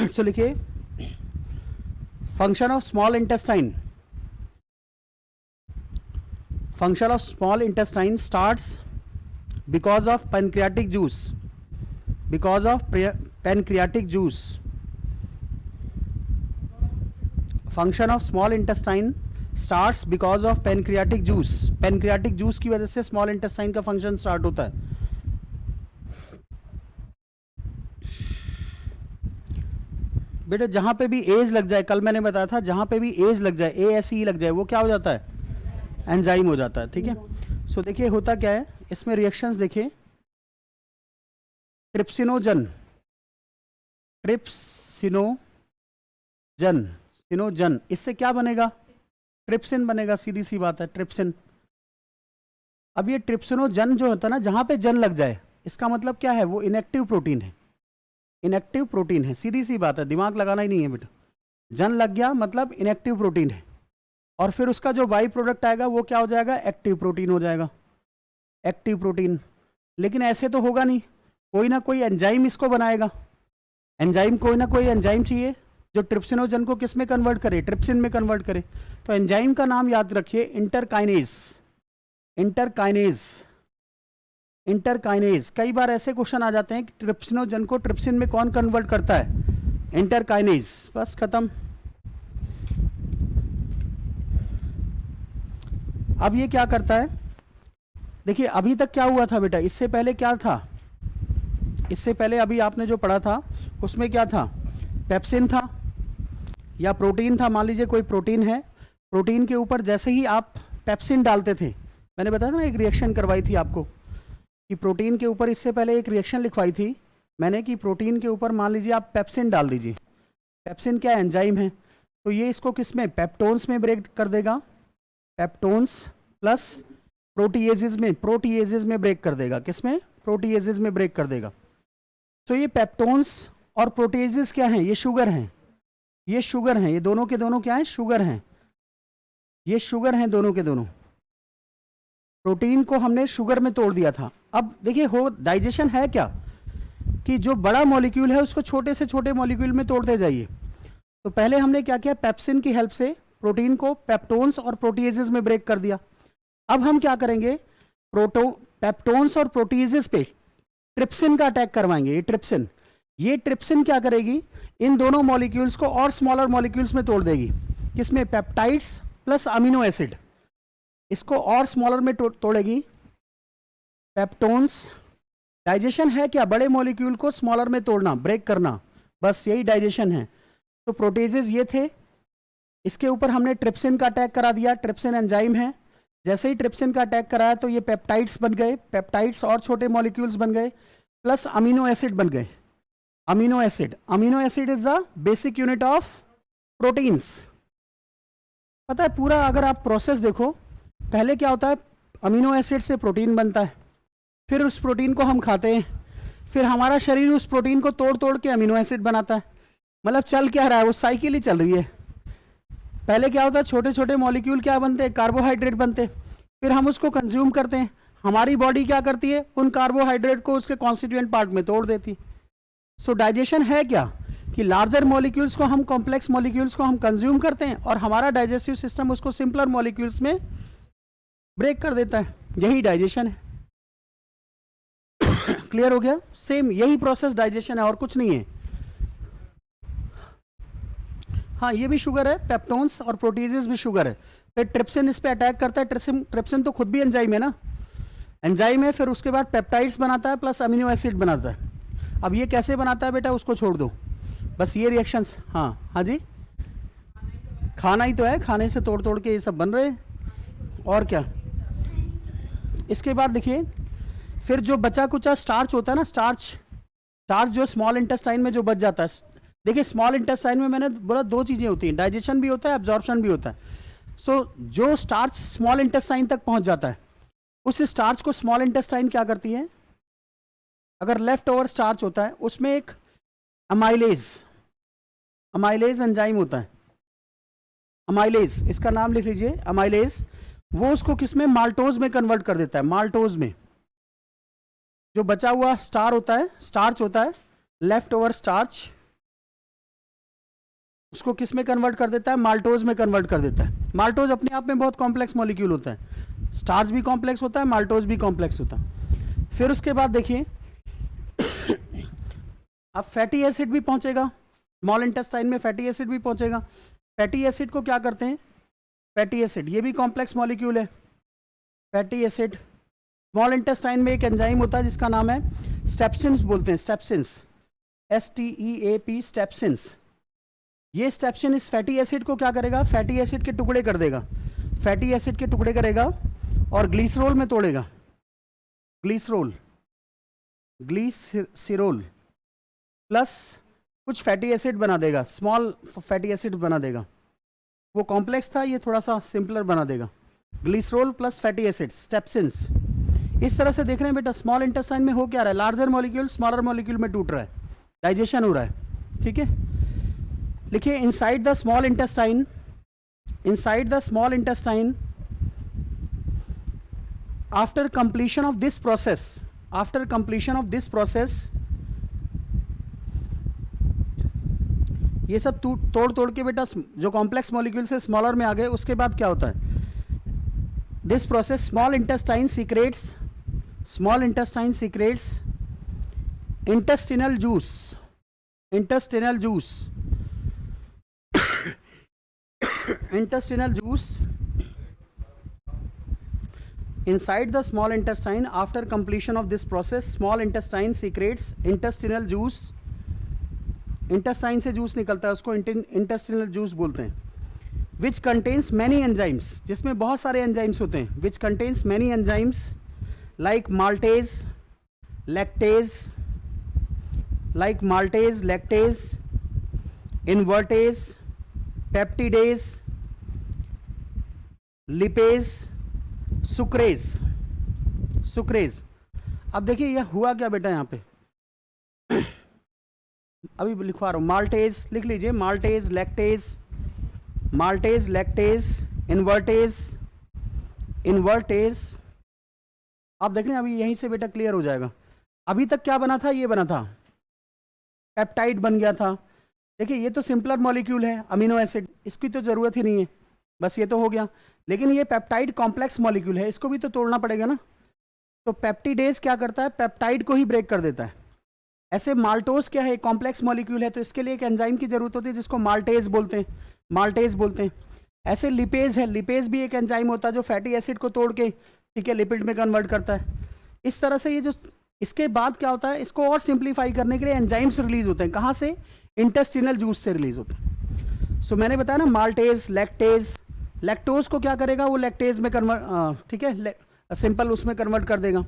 सो लिखिए function of small intestine, function of small intestine starts because of pancreatic juice, because of pancreatic juice. Function of small intestine starts because of pancreatic juice, pancreatic juice की वजह से small intestine का function start होता है। बेटा जहां पे भी एज लग जाए, कल मैंने बताया था, जहां पे भी एज लग जाए, ASE लग जाए, वो क्या हो जाता है? एंजाइम हो जाता है, ठीक है। सो देखिए होता क्या है इसमें, रिएक्शंस देखिए। ट्रिप्सिनोजन, ट्रिप्सिनोजन, सिनोजन, इससे क्या बनेगा? ट्रिप्सिन बनेगा, सीधी सी बात है, ट्रिप्सिन। अब ये ट्रिप्सिनोजन जो होता है ना, जहां पे जन लग जाए, इसका मतलब क्या है? वो इनएक्टिव प्रोटीन है, इनएक्टिव प्रोटीन है, सीधी सी बात है, दिमाग लगाना ही नहीं है बेटा। जन लग गया मतलब इनएक्टिव प्रोटीन है, और फिर उसका जो बाई प्रोडक्ट आएगा वो क्या हो जाएगा, एक्टिव प्रोटीन हो जाएगा, एक्टिव प्रोटीन। लेकिन ऐसे तो होगा नहीं, कोई ना कोई एंजाइम इसको बनाएगा, एंजाइम, कोई ना कोई एंजाइम चाहिए जो ट्रिप्सिनोजन को किस में कन्वर्ट करे, ट्रिप्सिन में कन्वर्ट करे। तो एंजाइम का नाम याद रखिए, इंटरकाइनेज, इंटरकाइनेज, इंटरकाइनेज। कई बार ऐसे क्वेश्चन आ जाते हैं कि ट्रिप्सिनोजन को ट्रिप्सिन में कौन कन्वर्ट करता है, इंटरकाइनेज। बस खत्म। अब ये क्या करता है, देखिए अभी तक क्या हुआ था बेटा, इससे पहले क्या था, इससे पहले अभी आपने जो पढ़ा था उसमें क्या था, पेप्सिन था या प्रोटीन था। मान लीजिए कोई प्रोटीन है, प्रोटीन के ऊपर जैसे ही आप पेप्सिन डालते थे, मैंने बताया था ना एक रिएक्शन करवाई थी आपको कि प्रोटीन के ऊपर, इससे पहले एक रिएक्शन लिखवाई थी मैंने कि प्रोटीन के ऊपर मान लीजिए आप पेप्सिन डाल दीजिए। पेप्सिन क्या एंजाइम है, तो ये इसको किस में, पेप्टोन्स में ब्रेक कर देगा, पेप्टोन्स प्लस प्रोटीएजेस में, प्रोटीएजेस में ब्रेक कर देगा, किस में, प्रोटीएजेस में ब्रेक कर देगा। तो ये पेप्टोन्स और प्रोटीएजेस क्या हैं, ये शुगर हैं, ये शुगर हैं, ये दोनों के दोनों क्या हैं, शुगर हैं, ये शुगर हैं दोनों के दोनों। प्रोटीन को हमने शुगर में तोड़ दिया था। अब देखिए हो डाइजेशन है क्या, कि जो बड़ा मॉलिक्यूल है उसको छोटे से छोटे मॉलिक्यूल में तोड़ते जाइए। तो पहले हमने क्या किया, पेप्सिन की हेल्प से प्रोटीन को पेप्टोन्स और प्रोटीएजेस में ब्रेक कर दिया। अब हम क्या करेंगे, पेप्टोन्स और प्रोटीएजेस पे ट्रिप्सिन का अटैक करवाएंगे। ये ट्रिप्सिन क्या करेगी, इन दोनों मॉलिक्यूल्स को और स्मॉलर मॉलिक्यूल्स में तोड़ देगी, किसमें, पेप्टाइड्स प्लस अमीनो एसिड, इसको और स्मॉलर में तोड़ेगी। पेप्टोन्स, डाइजेशन है क्या, बड़े मॉलिक्यूल को स्मॉलर में तोड़ना, ब्रेक करना, बस यही डाइजेशन है। तो प्रोटीजेस ये थे, इसके ऊपर हमने ट्रिप्सिन का अटैक करा दिया, ट्रिप्सिन एंजाइम है। जैसे ही ट्रिप्सिन का अटैक कराया तो ये पेप्टाइड्स बन गए, पेप्टाइड्स और छोटे मॉलिक्यूल्स बन गए, प्लस अमीनो एसिड बन गए। Amino acid, amino acid is the basic unit of proteins. पता है पूरा, अगर आप प्रोसेस देखो, पहले क्या होता है, अमीनो एसिड से प्रोटीन बनता है, फिर उस प्रोटीन को हम खाते हैं, फिर हमारा शरीर उस प्रोटीन को तोड़ तोड़ के अमीनो एसिड बनाता है। मतलब चल क्या रहा है, वो साइकिल ही चल रही है। पहले क्या होता है, छोटे छोटे मॉलिक्यूल क्या बनते हैं, कार्बोहाइड्रेट बनते, फिर हम उसको कंज्यूम करते हैं, हमारी बॉडी क्या करती है, उन कार्बोहाइड्रेट को उसके कॉन्स्टिट्यूएंट पार्ट में तोड़ देती। सो डाइजेशन है क्या, कि लार्जर मॉलिक्यूल्स को हम, कॉम्प्लेक्स मॉलिक्यूल्स को हम कंज्यूम करते हैं और हमारा डाइजेस्टिव सिस्टम उसको सिंपलर मॉलिक्यूल्स में ब्रेक कर देता है, यही डाइजेशन है। क्लियर हो गया, सेम यही प्रोसेस डाइजेशन है और कुछ नहीं है। हाँ ये भी शुगर है, पेप्टोन्स और प्रोटीजेस भी शुगर है। फिर ट्रिप्सिन इस पे अटैक करता है, ट्रिप्सिन तो खुद भी एंजाइम है ना, एंजाइम है, फिर उसके बाद पेप्टाइड्स बनाता है प्लस अमीनो एसिड बनाता है। अब ये कैसे बनाता है बेटा, उसको छोड़ दो, बस ये रिएक्शंस। हाँ हाँ जी, खाना ही तो है, खाने से तोड़ तोड़ के ये सब बन रहे हैं और क्या। इसके बाद देखिए, फिर जो बचा कुचा स्टार्च होता है ना, स्टार्च जो स्मॉल इंटेस्टाइन में जो बच जाता है। देखिए स्मॉल इंटेस्टाइन में मैंने बोला दो चीज़ें होती हैं, डाइजेशन भी होता है, एब्जॉर्प्शन भी होता है। सो जो स्टार्च स्मॉल इंटेस्टाइन तक पहुंच जाता है, उस स्टार्च को स्मॉल इंटेस्टाइन क्या करती है, अगर लेफ्ट ओवर स्टार्च होता है उसमें एक अमाइलेज एंजाइम होता है, अमाइलेज, इसका नाम लिख लीजिए, अमाइलेज। वो उसको किस में, माल्टोज में कन्वर्ट कर देता है, माल्टोज में। जो बचा हुआ स्टार्च होता है, लेफ्ट ओवर स्टार्च, उसको किस में कन्वर्ट कर देता है, माल्टोज में कन्वर्ट कर देता है। माल्टोज अपने आप में बहुत कॉम्प्लेक्स मॉलिक्यूल होता है, स्टार्च भी कॉम्प्लेक्स होता है, माल्टोज भी कॉम्प्लेक्स होता है। फिर उसके बाद देखिए अब फैटी एसिड भी पहुंचेगा, स्मॉल इंटेस्टाइन में फैटी एसिड भी पहुंचेगा। फैटी एसिड को क्या करते हैं, फैटी एसिड ये भी कॉम्प्लेक्स मॉलिक्यूल है। फैटी एसिड, स्मॉल इंटेस्टाइन में एक एंजाइम होता है जिसका नाम है स्टेप्सिन्स, बोलते हैं स्टेप्सिन्स, STEAP, स्टेप्सिन्स। ये स्टेप्सिन इस फैटी एसिड को क्या करेगा, फैटी एसिड के टुकड़े कर देगा, फैटी एसिड के टुकड़े करेगा और ग्लिसरॉल में तोड़ेगा, ग्लीसिरोल प्लस कुछ फैटी एसिड बना देगा, स्मॉल फैटी एसिड बना देगा। वो कॉम्प्लेक्स था, ये थोड़ा सा सिंपलर बना देगा, ग्लिसरॉल प्लस फैटी एसिड, स्टेप्सिन्स। इस तरह से देख रहे हैं बेटा, स्मॉल इंटेस्टाइन में हो क्या रहा है, लार्जर मॉलिक्यूल स्मॉलर मॉलिक्यूल में टूट रहा है, डाइजेशन हो रहा है। ठीक है, लिखिए inside the small intestine, inside the small intestine after completion of this process ये सब तोड़ तोड़ के बेटा जो कॉम्प्लेक्स मॉलिक्यूल से स्मॉलर में आ गए, उसके बाद क्या होता है, this process small intestine secrets intestinal juice inside the small intestine. After completion of this process, small intestine secretes intestinal juice. Intestine से जूस निकलता है, उसको इंटेस्टिनल जूस बोलते हैं. विच कंटेन्स मैनी एंजाइम्स, जिसमें बहुत सारे एंजाइम्स होते हैं. Which contains many enzymes like maltase, lactase, invertase, peptidase, lipase, sucrase. अब देखिए यह हुआ क्या बेटा यहाँ पे, अभी लिखवा रहा हूँ. माल्टेज लिख लीजिए, माल्टेज, लैक्टेज, इन्वर्टेज. आप देख रहे हैं अभी यहीं से बेटा क्लियर हो जाएगा. अभी तक क्या बना था, ये बना था पेप्टाइड बन गया था. देखिए ये तो सिंपलर मॉलिक्यूल है, अमीनो एसिड, इसकी तो ज़रूरत ही नहीं है, बस ये तो हो गया. लेकिन ये पेप्टाइड कॉम्प्लेक्स मॉलिक्यूल है, इसको भी तो तोड़ना पड़ेगा ना. तो पेप्टिडेज क्या करता है, पेप्टाइड को ही ब्रेक कर देता है. ऐसे माल्टोज क्या है, कॉम्प्लेक्स मॉलिक्यूल है, तो इसके लिए एक एंजाइम की जरूरत होती है जिसको माल्टेज बोलते हैं. ऐसे लिपेज है, लिपेज भी एक एंजाइम होता है जो फैटी एसिड को तोड़ के, ठीक है, लिपिड में कन्वर्ट करता है. इस तरह से ये जो इसके बाद क्या होता है, इसको और सिंप्लीफाई करने के लिए एंजाइम्स रिलीज होते हैं. कहाँ से, इंटेस्टिनल जूस से रिलीज होते हैं. सो मैंने बताया ना, माल्टेज, लैक्टेज, लैक्टोज को क्या करेगा, वो लैक्टेज में कन्वर्ट, ठीक है, सिंपल उसमें कन्वर्ट कर देगा.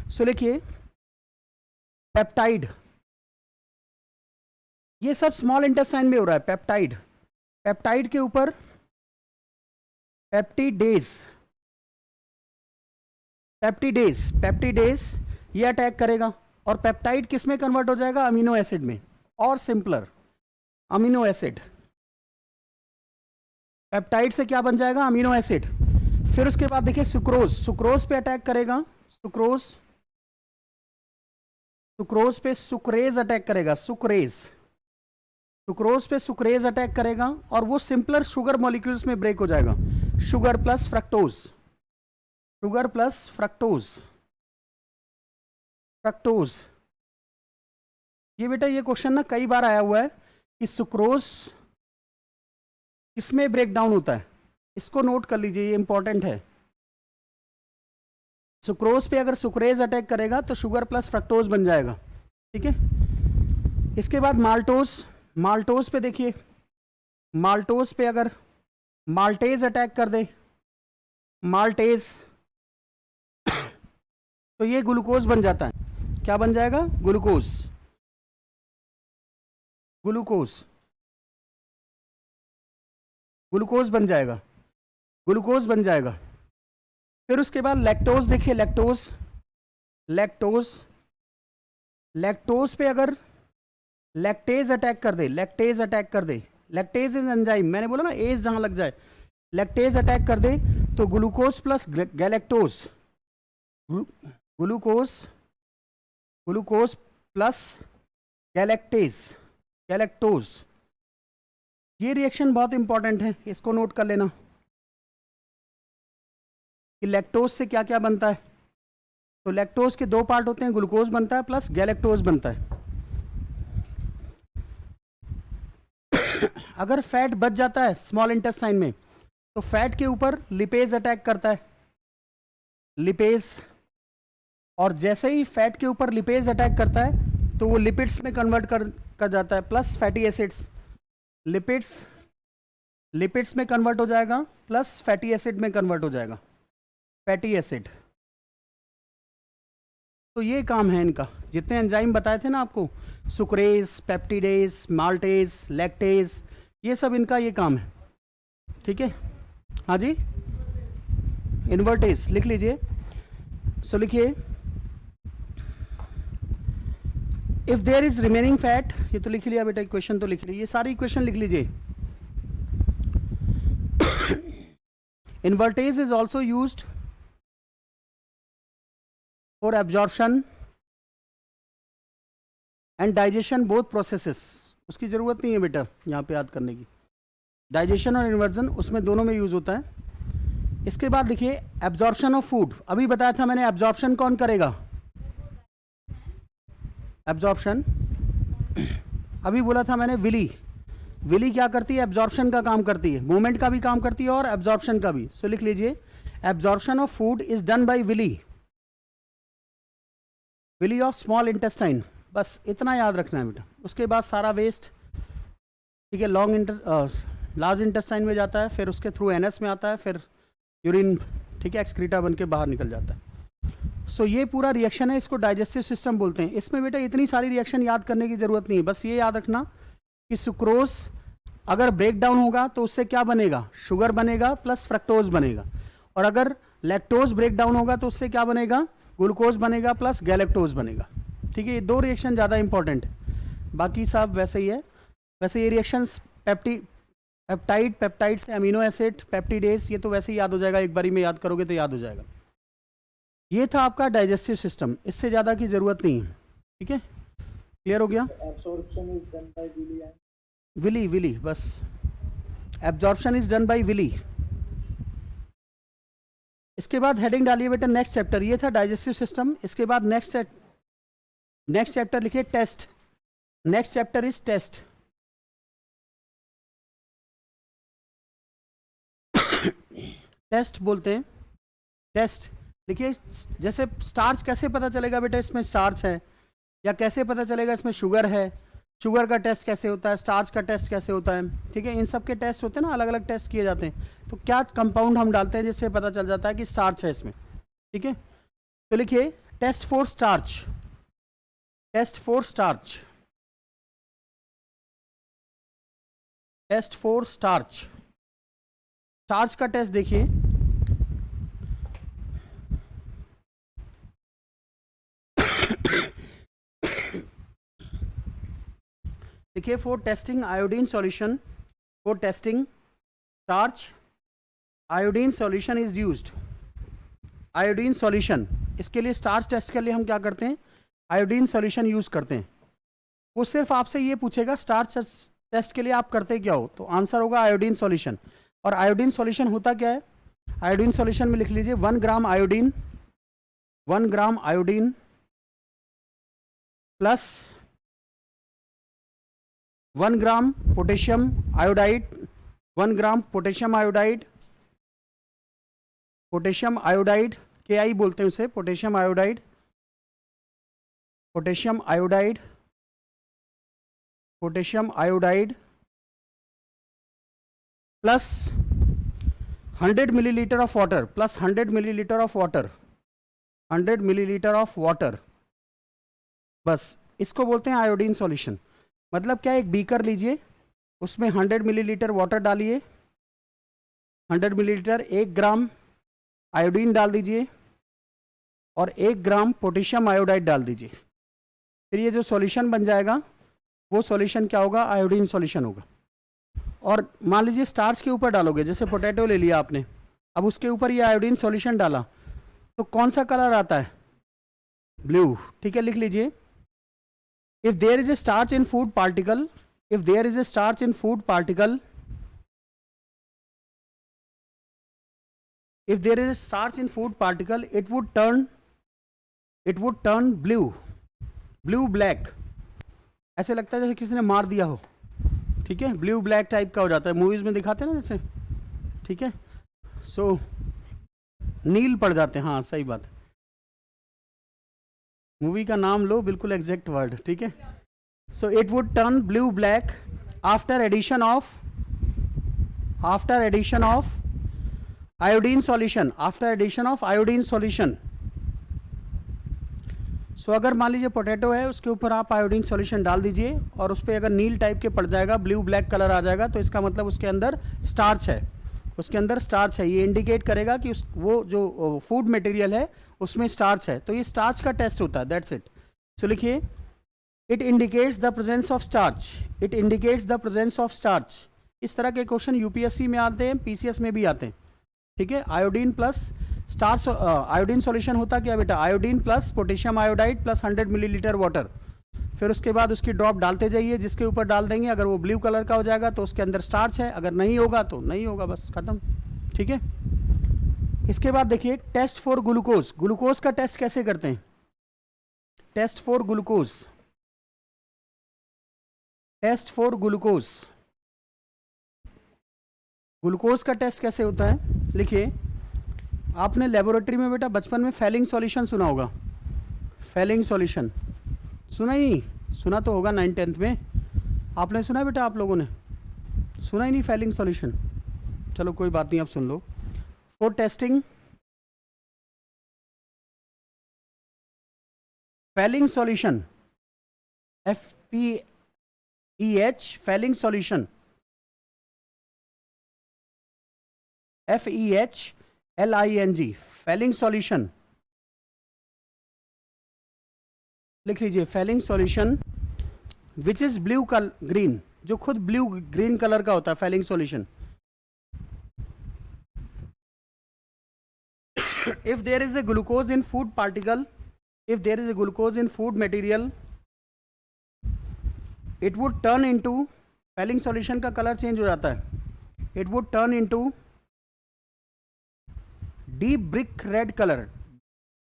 सो लिखिए पेप्टाइड, ये सब स्मॉल इंटेस्टाइन में हो रहा है. पेप्टाइड के ऊपर पेप्टिडेज ये अटैक करेगा, और पेप्टाइड किस में कन्वर्ट हो जाएगा, अमीनो एसिड में, और सिंपलर अमीनो एसिड. पेप्टाइड से क्या बन जाएगा, अमीनो एसिड. फिर उसके बाद देखिए सुक्रोज पे अटैक करेगा, सुक्रोज पे सुक्रेज अटैक करेगा, सुक्रोज पे सुक्रेज अटैक करेगा, और वो सिंपलर शुगर मॉलिक्यूल्स में ब्रेक हो जाएगा. Sugar plus fructose. ये बेटा ये क्वेश्चन ना कई बार आया हुआ है कि सुक्रोज किसमें ब्रेक डाउन होता है, इसको नोट कर लीजिए, ये इंपॉर्टेंट है. सुक्रोज पे अगर सुक्रेज अटैक करेगा तो शुगर प्लस फ्रक्टोज बन जाएगा, ठीक है. इसके बाद माल्टोज पे देखिए, माल्टोज पे अगर माल्टेज अटैक कर दे, माल्टेज, तो ये ग्लूकोज बन जाता है. क्या बन जाएगा, ग्लूकोज बन जाएगा. फिर उसके बाद लैक्टोज देखिए, लैक्टोज पे अगर लैक्टेज अटैक कर दे, लैक्टेज इज एंजाइम, मैंने बोला ना एज जहां लग जाए, लैक्टेज अटैक कर दे तो glucose plus galactose, glucose plus galactose. ये रिएक्शन बहुत इंपॉर्टेंट है, इसको नोट कर लेना कि लैक्टोज से क्या क्या बनता है. तो लैक्टोज के दो पार्ट होते हैं, ग्लूकोज बनता है प्लस गैलेक्टोज बनता है. अगर फैट बच जाता है स्मॉल इंटेस्टाइन में, तो फैट के ऊपर लिपेज अटैक करता है, और जैसे ही फैट के ऊपर लिपेज अटैक करता है तो वो लिपिड्स में कन्वर्ट कर जाता है, प्लस फैटी एसिड्स. लिपिड्स में कन्वर्ट हो जाएगा, प्लस फैटी एसिड में कन्वर्ट हो जाएगा, फैटी एसिड. तो ये काम है इनका, जितने एंजाइम बताए थे ना आपको, सुक्रेज, पेप्टिडेज, माल्टेज, लैक्टेज, ये सब इनका ये काम है, ठीक है. हाँ जी, इन्वर्टेज लिख लीजिए. सो लिखिए, if there is remaining fat, ये तो लिख लिया बेटा, इक्वेशन तो लिख लीजिए, ये सारी इक्वेशन लिख लीजिए. Invertase is also used for absorption and digestion both processes. उसकी ज़रूरत नहीं है बेटा यहाँ पे याद करने की। डाइजेशन और इन्वर्जन उसमें दोनों में यूज़ होता है। इसके बाद देखिए एब्जॉर्प्शन ऑफ फूड। अभी बताया था मैंने एब्जॉर्प्शन कौन करेगा, एब्जॉर्प्शन अभी बोला था मैंने विली। विली क्या करती है, एब्जॉर्प्शन का काम करती है, मूवमेंट का भी काम करती है और एब्जॉर्प्शन का भी। सो लिख लीजिए absorption of food is done by villi, villi of small intestine. बस इतना याद रखना है बेटा। उसके बाद सारा वेस्ट ठीक है लार्ज इंटेस्टाइन में जाता है, फिर उसके थ्रू एनएस में आता है, फिर यूरिन ठीक है एक्सक्रीटा बन के बाहर निकल जाता है। सो ये पूरा रिएक्शन है, इसको डाइजेस्टिव सिस्टम बोलते हैं। इसमें बेटा इतनी सारी रिएक्शन याद करने की ज़रूरत नहीं है, बस ये याद रखना कि सुक्रोज अगर ब्रेक डाउन होगा तो उससे क्या बनेगा, शुगर बनेगा प्लस फ्रक्टोज बनेगा, और अगर लैक्टोज ब्रेक डाउन होगा तो उससे क्या बनेगा, ग्लूकोज बनेगा प्लस गैलेक्टोज बनेगा। ठीक है, ये दो रिएक्शन ज़्यादा इंपॉर्टेंट है, बाकी सब वैसे ही है। वैसे ये रिएक्शंस पेप्टाइड से अमीनो एसिड, पेप्टिडेज, ये तो वैसे ही याद हो जाएगा, एक बारी में याद करोगे तो याद हो जाएगा। ये था आपका डाइजेस्टिव सिस्टम, इससे ज़्यादा की ज़रूरत नहीं है। ठीक है, क्लियर हो गया। Absorption is done by villi and villi बस, absorption is done by villi. इसके बाद हेडिंग डालिए बेटा नेक्स्ट चैप्टर। ये था डाइजेस्टिव सिस्टम। इसके बाद नेक्स्ट चैप्टर लिखिए test. Next chapter is test. Test बोलते हैं, टेस्ट देखिए, जैसे स्टार्च कैसे पता चलेगा बेटा इसमें स्टार्च है, या कैसे पता चलेगा इसमें शुगर है, शुगर का टेस्ट कैसे होता है, स्टार्च का टेस्ट कैसे होता है। ठीक है, इन सब के टेस्ट होते हैं ना, अलग अलग टेस्ट किए जाते हैं। तो क्या कंपाउंड हम डालते हैं जिससे पता चल जाता है कि स्टार्च है इसमें। ठीक है, तो लिखिए test for starch, test for starch, test for starch. Starch का टेस्ट देखिए, देखिए for testing iodine solution, for testing starch iodine solution is used. Iodine solution, इसके लिए स्टार्च टेस्ट के लिए हम क्या करते हैं, आयोडीन सॉल्यूशन यूज करते हैं। वो सिर्फ आपसे ये पूछेगा स्टार्च टेस्ट के लिए आप करते क्या हो, तो आंसर होगा आयोडीन सॉल्यूशन। और आयोडीन सॉल्यूशन होता क्या है, आयोडीन सॉल्यूशन में लिख लीजिए 1 gram iodine, 1 gram iodine plus 1 gram potassium iodide, 1 gram potassium iodide, potassium iodide KI बोलते हैं उसे, potassium iodide, potassium iodide, potassium iodide plus 100 millilitre of water, plus 100 millilitre of water, 100 millilitre of water. बस इसको बोलते हैं iodine solution. मतलब क्या, एक बीकर लीजिए, उसमें 100 मिलीलीटर वाटर डालिए, 100 मिलीलीटर 1 ग्राम आयोडीन डाल दीजिए और 1 ग्राम पोटेशियम आयोडाइड डाल दीजिए। फिर ये जो सॉल्यूशन बन जाएगा वो सॉल्यूशन क्या होगा, आयोडीन सॉल्यूशन होगा। और मान लीजिए स्टार्च के ऊपर डालोगे, जैसे पोटैटो ले लिया आपने, अब उसके ऊपर ये आयोडीन सॉल्यूशन डाला तो कौन सा कलर आता है, ब्लू। ठीक है, लिख लीजिए if there is a starch in food particle, if there is a starch in food particle, if there is a starch in food particle, it would turn blue black। ऐसे लगता है जैसे किसी ने मार दिया हो। ठीक है, ब्लू ब्लैक टाइप का हो जाता है, मूवीज में दिखाते हैं ना जैसे। ठीक है, सो नील पड़ जाते हैं, हाँ सही बात है, मूवी का नाम लो, बिल्कुल एग्जैक्ट वर्ड। ठीक है, so it would turn blue black after addition of iodine solution, after addition of iodine solution. So अगर मान लीजिए पोटैटो है, उसके ऊपर आप आयोडीन सॉल्यूशन डाल दीजिए और उस पर अगर नील टाइप के पड़ जाएगा, ब्लू ब्लैक कलर आ जाएगा, तो इसका मतलब उसके अंदर स्टार्च है, उसके अंदर स्टार्च है। ये इंडिकेट करेगा कि वो जो फूड मटेरियल है उसमें स्टार्च है। तो ये स्टार्च का टेस्ट होता है, दैट्स इट। सो लिखिए it indicates the presence of starch, it indicates the presence of starch. इस तरह के क्वेश्चन यूपीएससी में आते हैं, पीसीएस में भी आते हैं। ठीक है, iodine plus star iodine solution होता क्या बेटा, iodine plus potassium iodide plus 100 millilitre water, फिर उसके बाद उसकी ड्रॉप डालते जाइए, जिसके ऊपर डाल देंगे अगर वो ब्लू कलर का हो जाएगा तो उसके अंदर स्टार्च है, अगर नहीं होगा तो नहीं होगा, बस खत्म। ठीक है, इसके बाद देखिए टेस्ट फॉर ग्लूकोज, ग्लूकोज का टेस्ट कैसे करते हैं, test for glucose, test for glucose, glucose का टेस्ट कैसे होता है, लिखिए आपने लेबोरेटरी में बेटा बचपन में फेलिंग सॉल्यूशन सुना होगा, फेलिंग सॉल्यूशन सुना ही नहीं, सुना तो होगा 9th-10th में, आपने सुना है बेटा, आप लोगों ने सुना ही नहीं फेलिंग सॉल्यूशन, चलो कोई बात नहीं, आप सुन लो। For testing Fehling solution, FPEH Fehling solution, FEHLING Fehling solution, लिख लीजिए Fehling solution which is blue green, जो खुद ब्लू ग्रीन कलर का होता है Fehling solution. If there is a glucose in food particle, if there is a glucose in food material, it would turn into, Fehling solution का colour change हो जाता है, it would turn into deep brick red colour,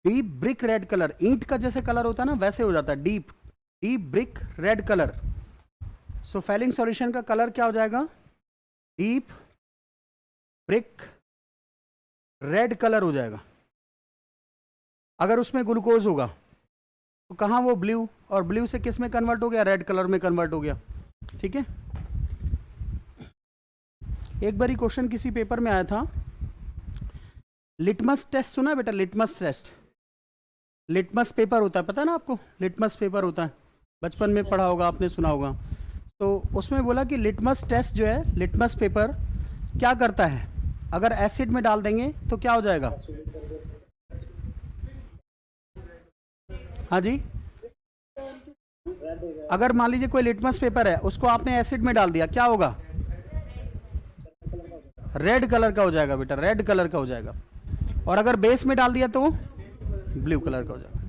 deep brick red colour, ईंट का जैसे colour होता है ना वैसे हो जाता है, डीप ब्रिक रेड कलर। सो फेलिंग सॉल्यूशन का कलर क्या हो जाएगा, डीप ब्रिक रेड कलर हो जाएगा। अगर उसमें ग्लूकोज होगा तो कहाँ वो ब्लू, और ब्लू से किस में कन्वर्ट हो गया, रेड कलर में कन्वर्ट हो गया। ठीक है, एक बार क्वेश्चन किसी पेपर में आया था, लिटमस टेस्ट सुना है बेटा, लिटमस टेस्ट, लिटमस पेपर होता है, पता है ना आपको, लिटमस पेपर होता है, बचपन में पढ़ा होगा आपने, सुना होगा। तो उसमें बोला कि लिटमस टेस्ट जो है, लिटमस पेपर क्या करता है, अगर एसिड में डाल देंगे तो क्या हो जाएगा, हाँ जी, अगर मान लीजिए कोई लिटमस पेपर है, उसको आपने एसिड में डाल दिया, क्या होगा, रेड कलर का हो जाएगा बेटा, रेड कलर का हो जाएगा। और अगर बेस में डाल दिया तो ब्लू कलर का हो जाएगा,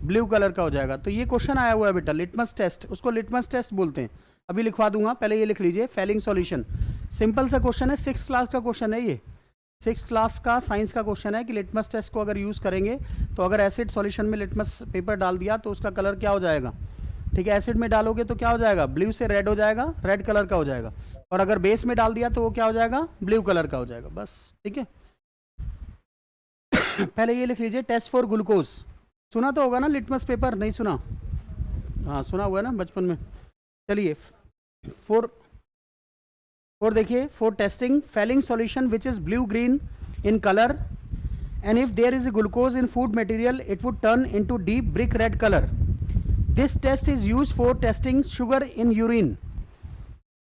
ब्लू कलर का हो जाएगा। तो ये क्वेश्चन आया हुआ है बेटा, लिटमस टेस्ट, उसको लिटमस टेस्ट बोलते हैं। अभी लिखवा दूंगा, पहले ये लिख लीजिए फेलिंग सॉल्यूशन, सिंपल सा क्वेश्चन है, 6th क्लास का क्वेश्चन है ये, 6th क्लास का साइंस का क्वेश्चन है कि लिटमस टेस्ट को अगर यूज़ करेंगे तो अगर एसिड सॉल्यूशन में लिटमस पेपर डाल दिया तो उसका कलर क्या हो जाएगा। ठीक है, एसिड में डालोगे तो क्या हो जाएगा, ब्लू से रेड हो जाएगा, रेड कलर का हो जाएगा, और अगर बेस में डाल दिया तो वो क्या हो जाएगा, ब्लू कलर का हो जाएगा, बस। ठीक है, पहले ये लिख लीजिए टेस्ट फॉर ग्लूकोज, सुना तो होगा ना लिटमस पेपर, नहीं सुना, हाँ सुना हुआ है ना बचपन में। चलिए फॉर देखिए, for testing Fehling solution which is blue green in colour and if there is a glucose in food material it would turn into deep brick red colour. This test is use for testing sugar in urine.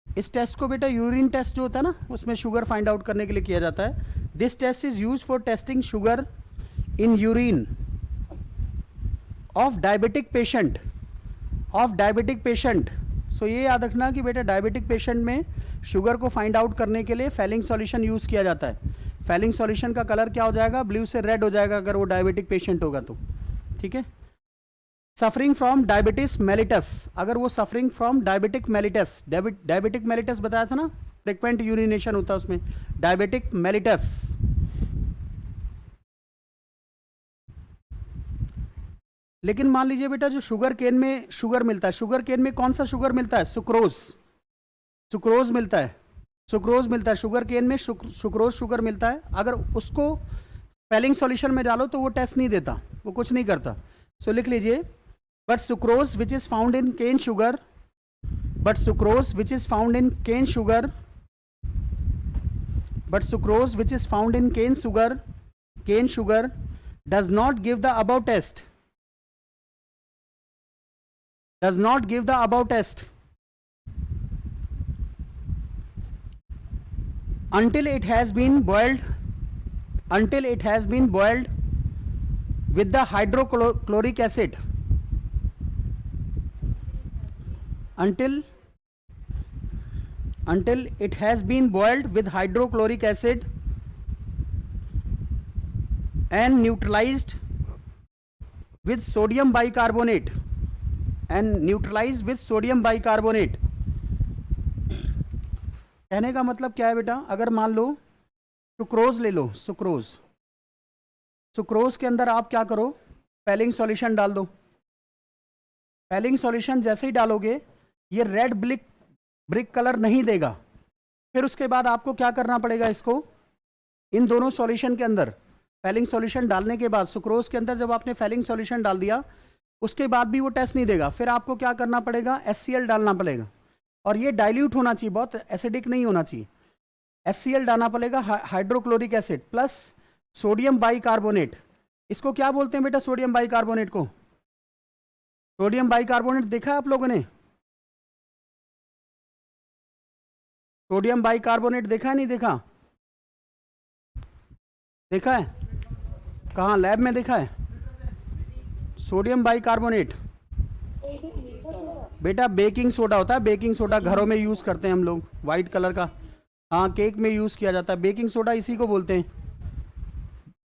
इस test को बेटा urine test जो होता है ना, उसमें sugar find out करने के लिए किया जाता है। This test is use for testing sugar in urine of diabetic patient, of diabetic patient. So ये याद रखना कि बेटा डायबिटिक पेशेंट में शुगर को फाइंड आउट करने के लिए फेलिंग सॉल्यूशन यूज़ किया जाता है। फेलिंग सॉल्यूशन का कलर क्या हो जाएगा, ब्लू से रेड हो जाएगा अगर वो डायबिटिक पेशेंट होगा तो। ठीक है, सफरिंग फ्रॉम डायबिटिस मेलिटस, अगर वो suffering from diabetic mellitus, diabetic mellitus बताया था ना, फ्रिक्वेंट यूरिनेशन होता है उसमें, डायबिटिक मेलिटस। लेकिन मान लीजिए बेटा जो शुगर केन में शुगर मिलता है, शुगर केन में कौन सा शुगर मिलता है, सुक्रोज, सुक्रोज मिलता है, सुक्रोज मिलता है शुगर केन में, सुक्रोज शुगर मिलता है। अगर उसको फेलिंग सॉल्यूशन में डालो तो वो टेस्ट नहीं देता, वो कुछ नहीं करता। सो लिख लीजिए but sucrose which is found in cane sugar, but sucrose which is found in cane sugar, but sucrose which is found in cane sugar does not give the above taste, does not give the above test until it has been boiled, until it has been boiled with the hydrochloric acid, until it has been boiled with hydrochloric acid and neutralized with sodium bicarbonate and neutralized with sodium bicarbonate। कहने का मतलब क्या है बेटा, अगर मान लो sucrose ले लो, sucrose के अंदर आप क्या करो, पेलिंग सॉल्यूशन डाल दो। पेलिंग सॉल्यूशन जैसे ही डालोगे ये रेड ब्रिक कलर नहीं देगा। फिर उसके बाद आपको क्या करना पड़ेगा, इसको इन दोनों सॉल्यूशन के अंदर फेलिंग सॉल्यूशन डालने के बाद, सुक्रोज के अंदर जब आपने फेलिंग सॉल्यूशन डाल दिया उसके बाद भी वो टेस्ट नहीं देगा। फिर आपको क्या करना पड़ेगा, HCl डालना पड़ेगा, और ये डाइल्यूट होना चाहिए, बहुत एसिडिक नहीं होना चाहिए। HCl डालना पड़ेगा, hydrochloric acid plus sodium bicarbonate. इसको क्या बोलते हैं बेटा, सोडियम बाइकार्बोनेट को? सोडियम बाइकार्बोनेट देखा है आप लोगों ने? सोडियम बाइकार्बोनेट देखा है, नहीं देखा? देखा है? कहाँ, लैब में देखा है सोडियम बाइकार्बोनेट? बेटा बेकिंग सोडा होता है, बेकिंग सोडा घरों में यूज़ करते हैं हम लोग, वाइट कलर का। हाँ, केक में यूज़ किया जाता है बेकिंग सोडा, इसी को बोलते हैं।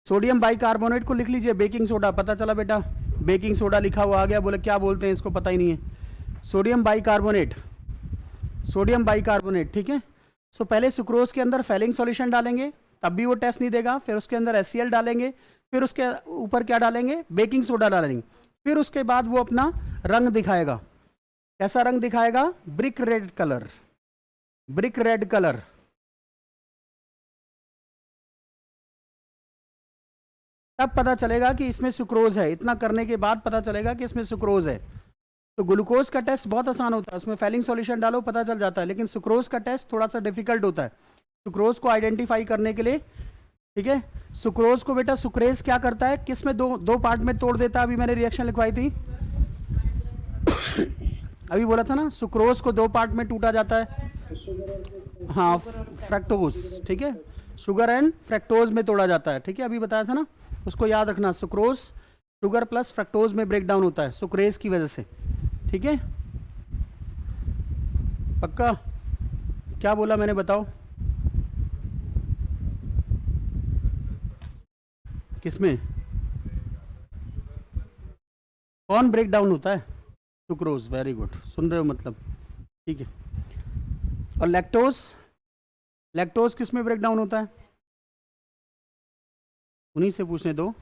सोडियम बाइकार्बोनेट को लिख लीजिए, बेकिंग सोडा। पता चला बेटा, बेकिंग सोडा लिखा हुआ आ गया, बोले क्या बोलते हैं इसको, पता ही नहीं है। सोडियम बाइकार्बोनेट, सोडियम बाइकार्बोनेट, ठीक है। सो पहले सुक्रोज के अंदर फेलिंग सॉल्यूशन डालेंगे, तब भी वो टेस्ट नहीं देगा। फिर उसके अंदर HCl डालेंगे, फिर उसके ऊपर क्या डालेंगे, बेकिंग सोडा डालेंगे। फिर उसके बाद वो अपना रंग दिखाएगा। कैसा रंग दिखाएगा? Brick red colour, brick red colour. तब पता चलेगा कि इसमें सुक्रोज है। इतना करने के बाद पता चलेगा कि इसमें सुक्रोज है। तो ग्लूकोज का टेस्ट बहुत आसान होता है, उसमें फेलिंग सॉल्यूशन डालो पता चल जाता है। लेकिन सुक्रोज का टेस्ट थोड़ा सा डिफिकल्ट होता है, सुक्रोज को आइडेंटिफाई करने के लिए, ठीक है। सुक्रोज को बेटा सुक्रेज क्या करता है, किस में दो पार्ट में तोड़ देता है। अभी मैंने रिएक्शन लिखवाई थी, अभी बोला था ना, सुक्रोज को 2 पार्ट में टूटा जाता है। हाँ, फ्रैक्टोज, ठीक है, शुगर एंड फ्रैक्टोज में तोड़ा जाता है, ठीक है, अभी बताया था ना, उसको याद रखना। सुक्रोज शुगर प्लस फ्रैक्टोज में ब्रेक डाउन होता है सुक्रेज की वजह से, ठीक है। पक्का? क्या बोला मैंने, बताओ किसमें कौन ब्रेक डाउन होता है? सुक्रोज, वेरी गुड, सुन रहे हो मतलब, ठीक है। और लैक्टोज, लैक्टोज किस में ब्रेक डाउन होता है? उन्हीं से पूछने दो,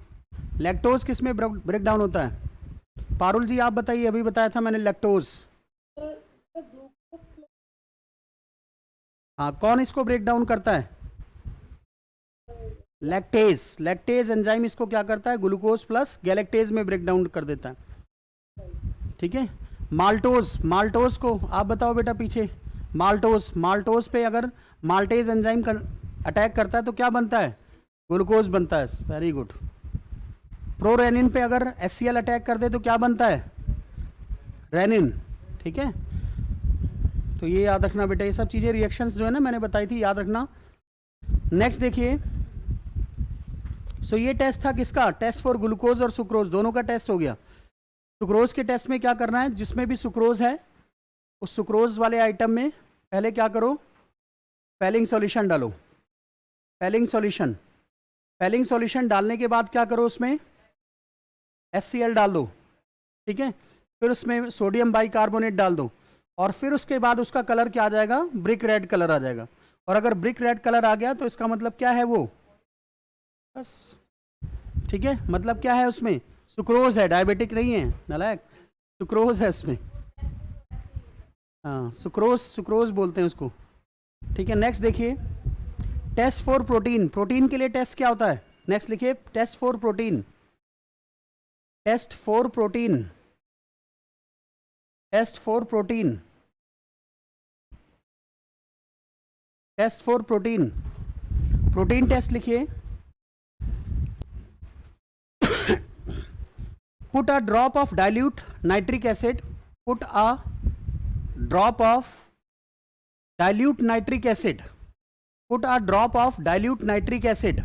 लैक्टोज किस में ब्रेक डाउन होता है? पारुल जी आप बताइए, अभी बताया था मैंने लैक्टोज। हाँ, कौन इसको ब्रेक डाउन करता है? लैक्टेज, लैक्टेज एंजाइम इसको क्या करता है, ग्लूकोज प्लस गैलेक्टेज में ब्रेक डाउन कर देता है, ठीक है। माल्टोज, माल्टोज को आप बताओ बेटा पीछे, माल्टोज, माल्टोज पे अगर माल्टेज एंजाइम अटैक करता है तो क्या बनता है, ग्लूकोज बनता है, वेरी गुड। प्रोरेनिन पे अगर HCl अटैक कर दे तो क्या बनता है, रेनिन, ठीक है। तो ये याद रखना बेटा, ये सब चीज़ें रिएक्शंस जो है ना मैंने बताई थी, याद रखना। नेक्स्ट देखिए, सो ये टेस्ट था किसका, टेस्ट फॉर ग्लूकोज और सुक्रोज, दोनों का टेस्ट हो गया। सुक्रोज के टेस्ट में क्या करना है, जिसमें भी सुक्रोज है उस सुक्रोज वाले आइटम में पहले क्या करो, फेलिंग सॉल्यूशन डालो, फेलिंग सॉल्यूशन। फेलिंग सॉल्यूशन डालने के बाद क्या करो, उसमें HCl डाल दो, ठीक है। फिर उसमें सोडियम बाइकार्बोनेट डाल दो, और फिर उसके बाद उसका कलर क्या आ जाएगा, ब्रिक रेड कलर आ जाएगा। और अगर ब्रिक रेड कलर आ गया तो इसका मतलब क्या है, वो बस, ठीक है, मतलब क्या है, उसमें सुक्रोज है, डायबिटिक नहीं है नालायक, सुक्रोज है उसमें। हाँ, सुक्रोज, सुक्रोज बोलते हैं उसको, ठीक है। नेक्स्ट देखिए, टेस्ट फॉर प्रोटीन, प्रोटीन के लिए टेस्ट क्या होता है, नेक्स्ट लिखिए, test for protein, test for protein, test for protein, test for protein, protein test लिखिए। Put a drop of dilute nitric acid, put a drop of dilute nitric acid, put a drop of dilute nitric acid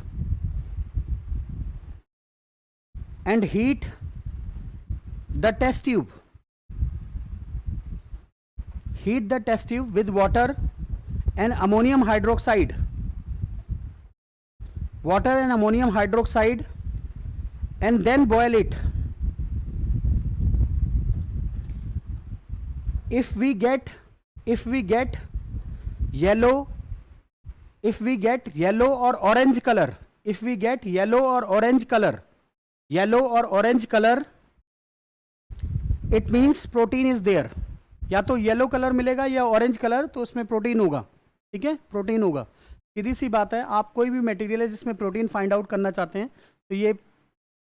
and heat the test tube, heat the test tube with water and ammonium hydroxide, water and ammonium hydroxide and then boil it. If we get yellow or orange color, it means protein is there. या तो yellow colour मिलेगा या orange colour, तो उसमें protein होगा. ठीक है, protein होगा. सीधी सी बात है, आप कोई भी मटेरियल है जिसमें प्रोटीन फाइंड आउट करना चाहते हैं, तो ये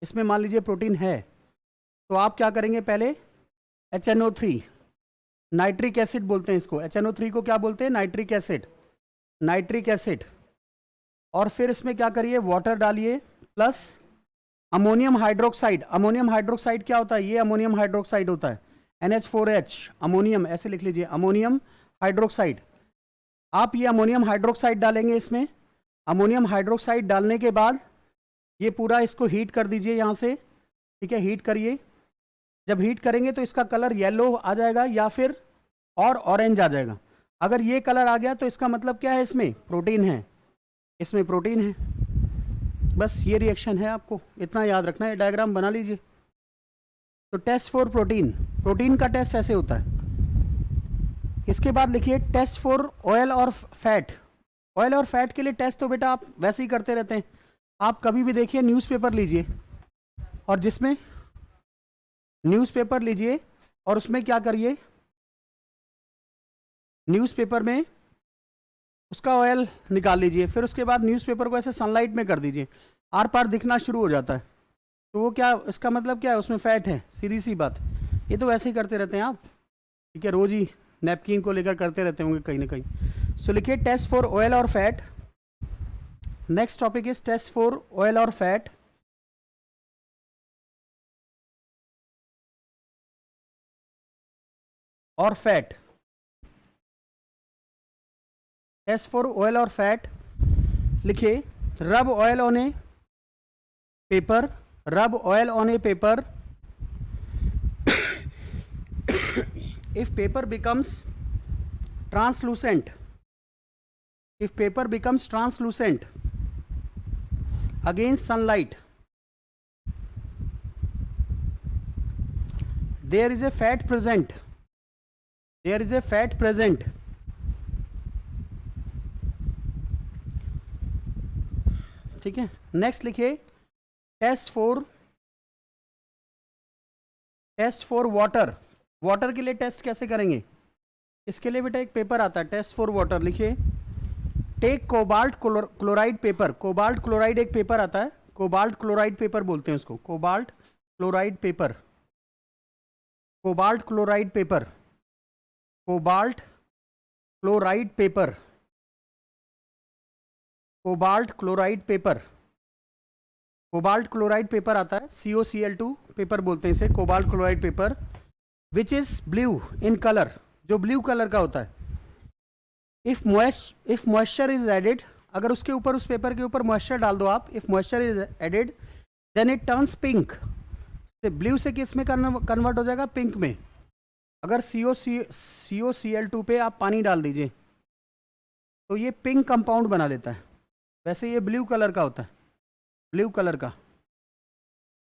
इसमें मान लीजिए प्रोटीन है, तो आप क्या करेंगे, पहले HNO3, नाइट्रिक एसिड बोलते हैं इसको. HNO3 को क्या बोलते हैं, नाइट्रिक एसिड. और फिर इसमें क्या करिए, वाटर डालिए plus ammonium hydroxide. Ammonium hydroxide क्या होता है, ये अमोनियम हाइड्रोक्साइड होता है, NH4H, अमोनियम, ऐसे लिख लीजिए, अमोनियम हाइड्रोक्साइड. आप ये अमोनियम हाइड्रोक्साइड डालेंगे इसमें. अमोनियम हाइड्रोक्साइड डालने के बाद ये पूरा इसको हीट कर दीजिए यहाँ से. ठीक है, हीट करिए. जब हीट करेंगे तो इसका कलर येलो आ जाएगा या फिर और ऑरेंज आ जाएगा. अगर ये कलर आ गया तो इसका मतलब क्या है, इसमें प्रोटीन है, इसमें प्रोटीन है. बस ये रिएक्शन है, आपको इतना याद रखना है. डायग्राम बना लीजिए. तो टेस्ट फॉर प्रोटीन का टेस्ट ऐसे होता है. इसके बाद लिखिए टेस्ट फॉर ऑयल और फैट. ऑयल और फैट के लिए टेस्ट तो बेटा आप वैसे ही करते रहते हैं. आप कभी भी देखिए, न्यूज़पेपर लीजिए, और जिसमें न्यूज़पेपर लीजिए और उसमें क्या करिए, न्यूज़पेपर में उसका ऑयल निकाल लीजिए. फिर उसके बाद न्यूज़पेपर को ऐसे सनलाइट में कर दीजिए, आर पार दिखना शुरू हो जाता है. तो वो क्या, इसका मतलब क्या है, उसमें फैट है. सीधी सी बात. ये तो वैसे ही करते रहते हैं आप. ठीक है, रोज़ ही नैपकिन को लेकर करते रहते होंगे कहीं ना कहीं. सो लिखिए टेस्ट फॉर ऑयल और fat. Next topic is test for oil और फैट. और फैट, टेस्ट फॉर ऑयल और फैट. लिखिए rub oil on a paper. if paper becomes translucent against sunlight, there is a fat present. ठीक है, next लिखिए test for water के लिए test कैसे करेंगे. इसके लिए बेटा एक पेपर आता है, टेस्ट फॉर वाटर. लिखिए take cobalt chloride paper. Cobalt chloride एक पेपर आता है, कोबाल्ट क्लोराइड पेपर बोलते हैं उसको. कोबाल्ट क्लोराइड पेपर आता है, COCl2 पेपर बोलते हैं इसे, cobalt chloride paper. Which is blue in colour, जो ब्लू कलर का होता है. इफ मॉइस्चर इज एडेड, अगर उसके ऊपर, उस पेपर के ऊपर मॉइस्चर डाल दो आप, if moisture is added then it turns pink. Blue से किस में कन्वर्ट हो जाएगा, पिंक में. अगर COCl2 पे आप पानी डाल दीजिए तो ये पिंक कंपाउंड बना लेता है. वैसे ये ब्लू कलर का होता है, ब्लू कलर का.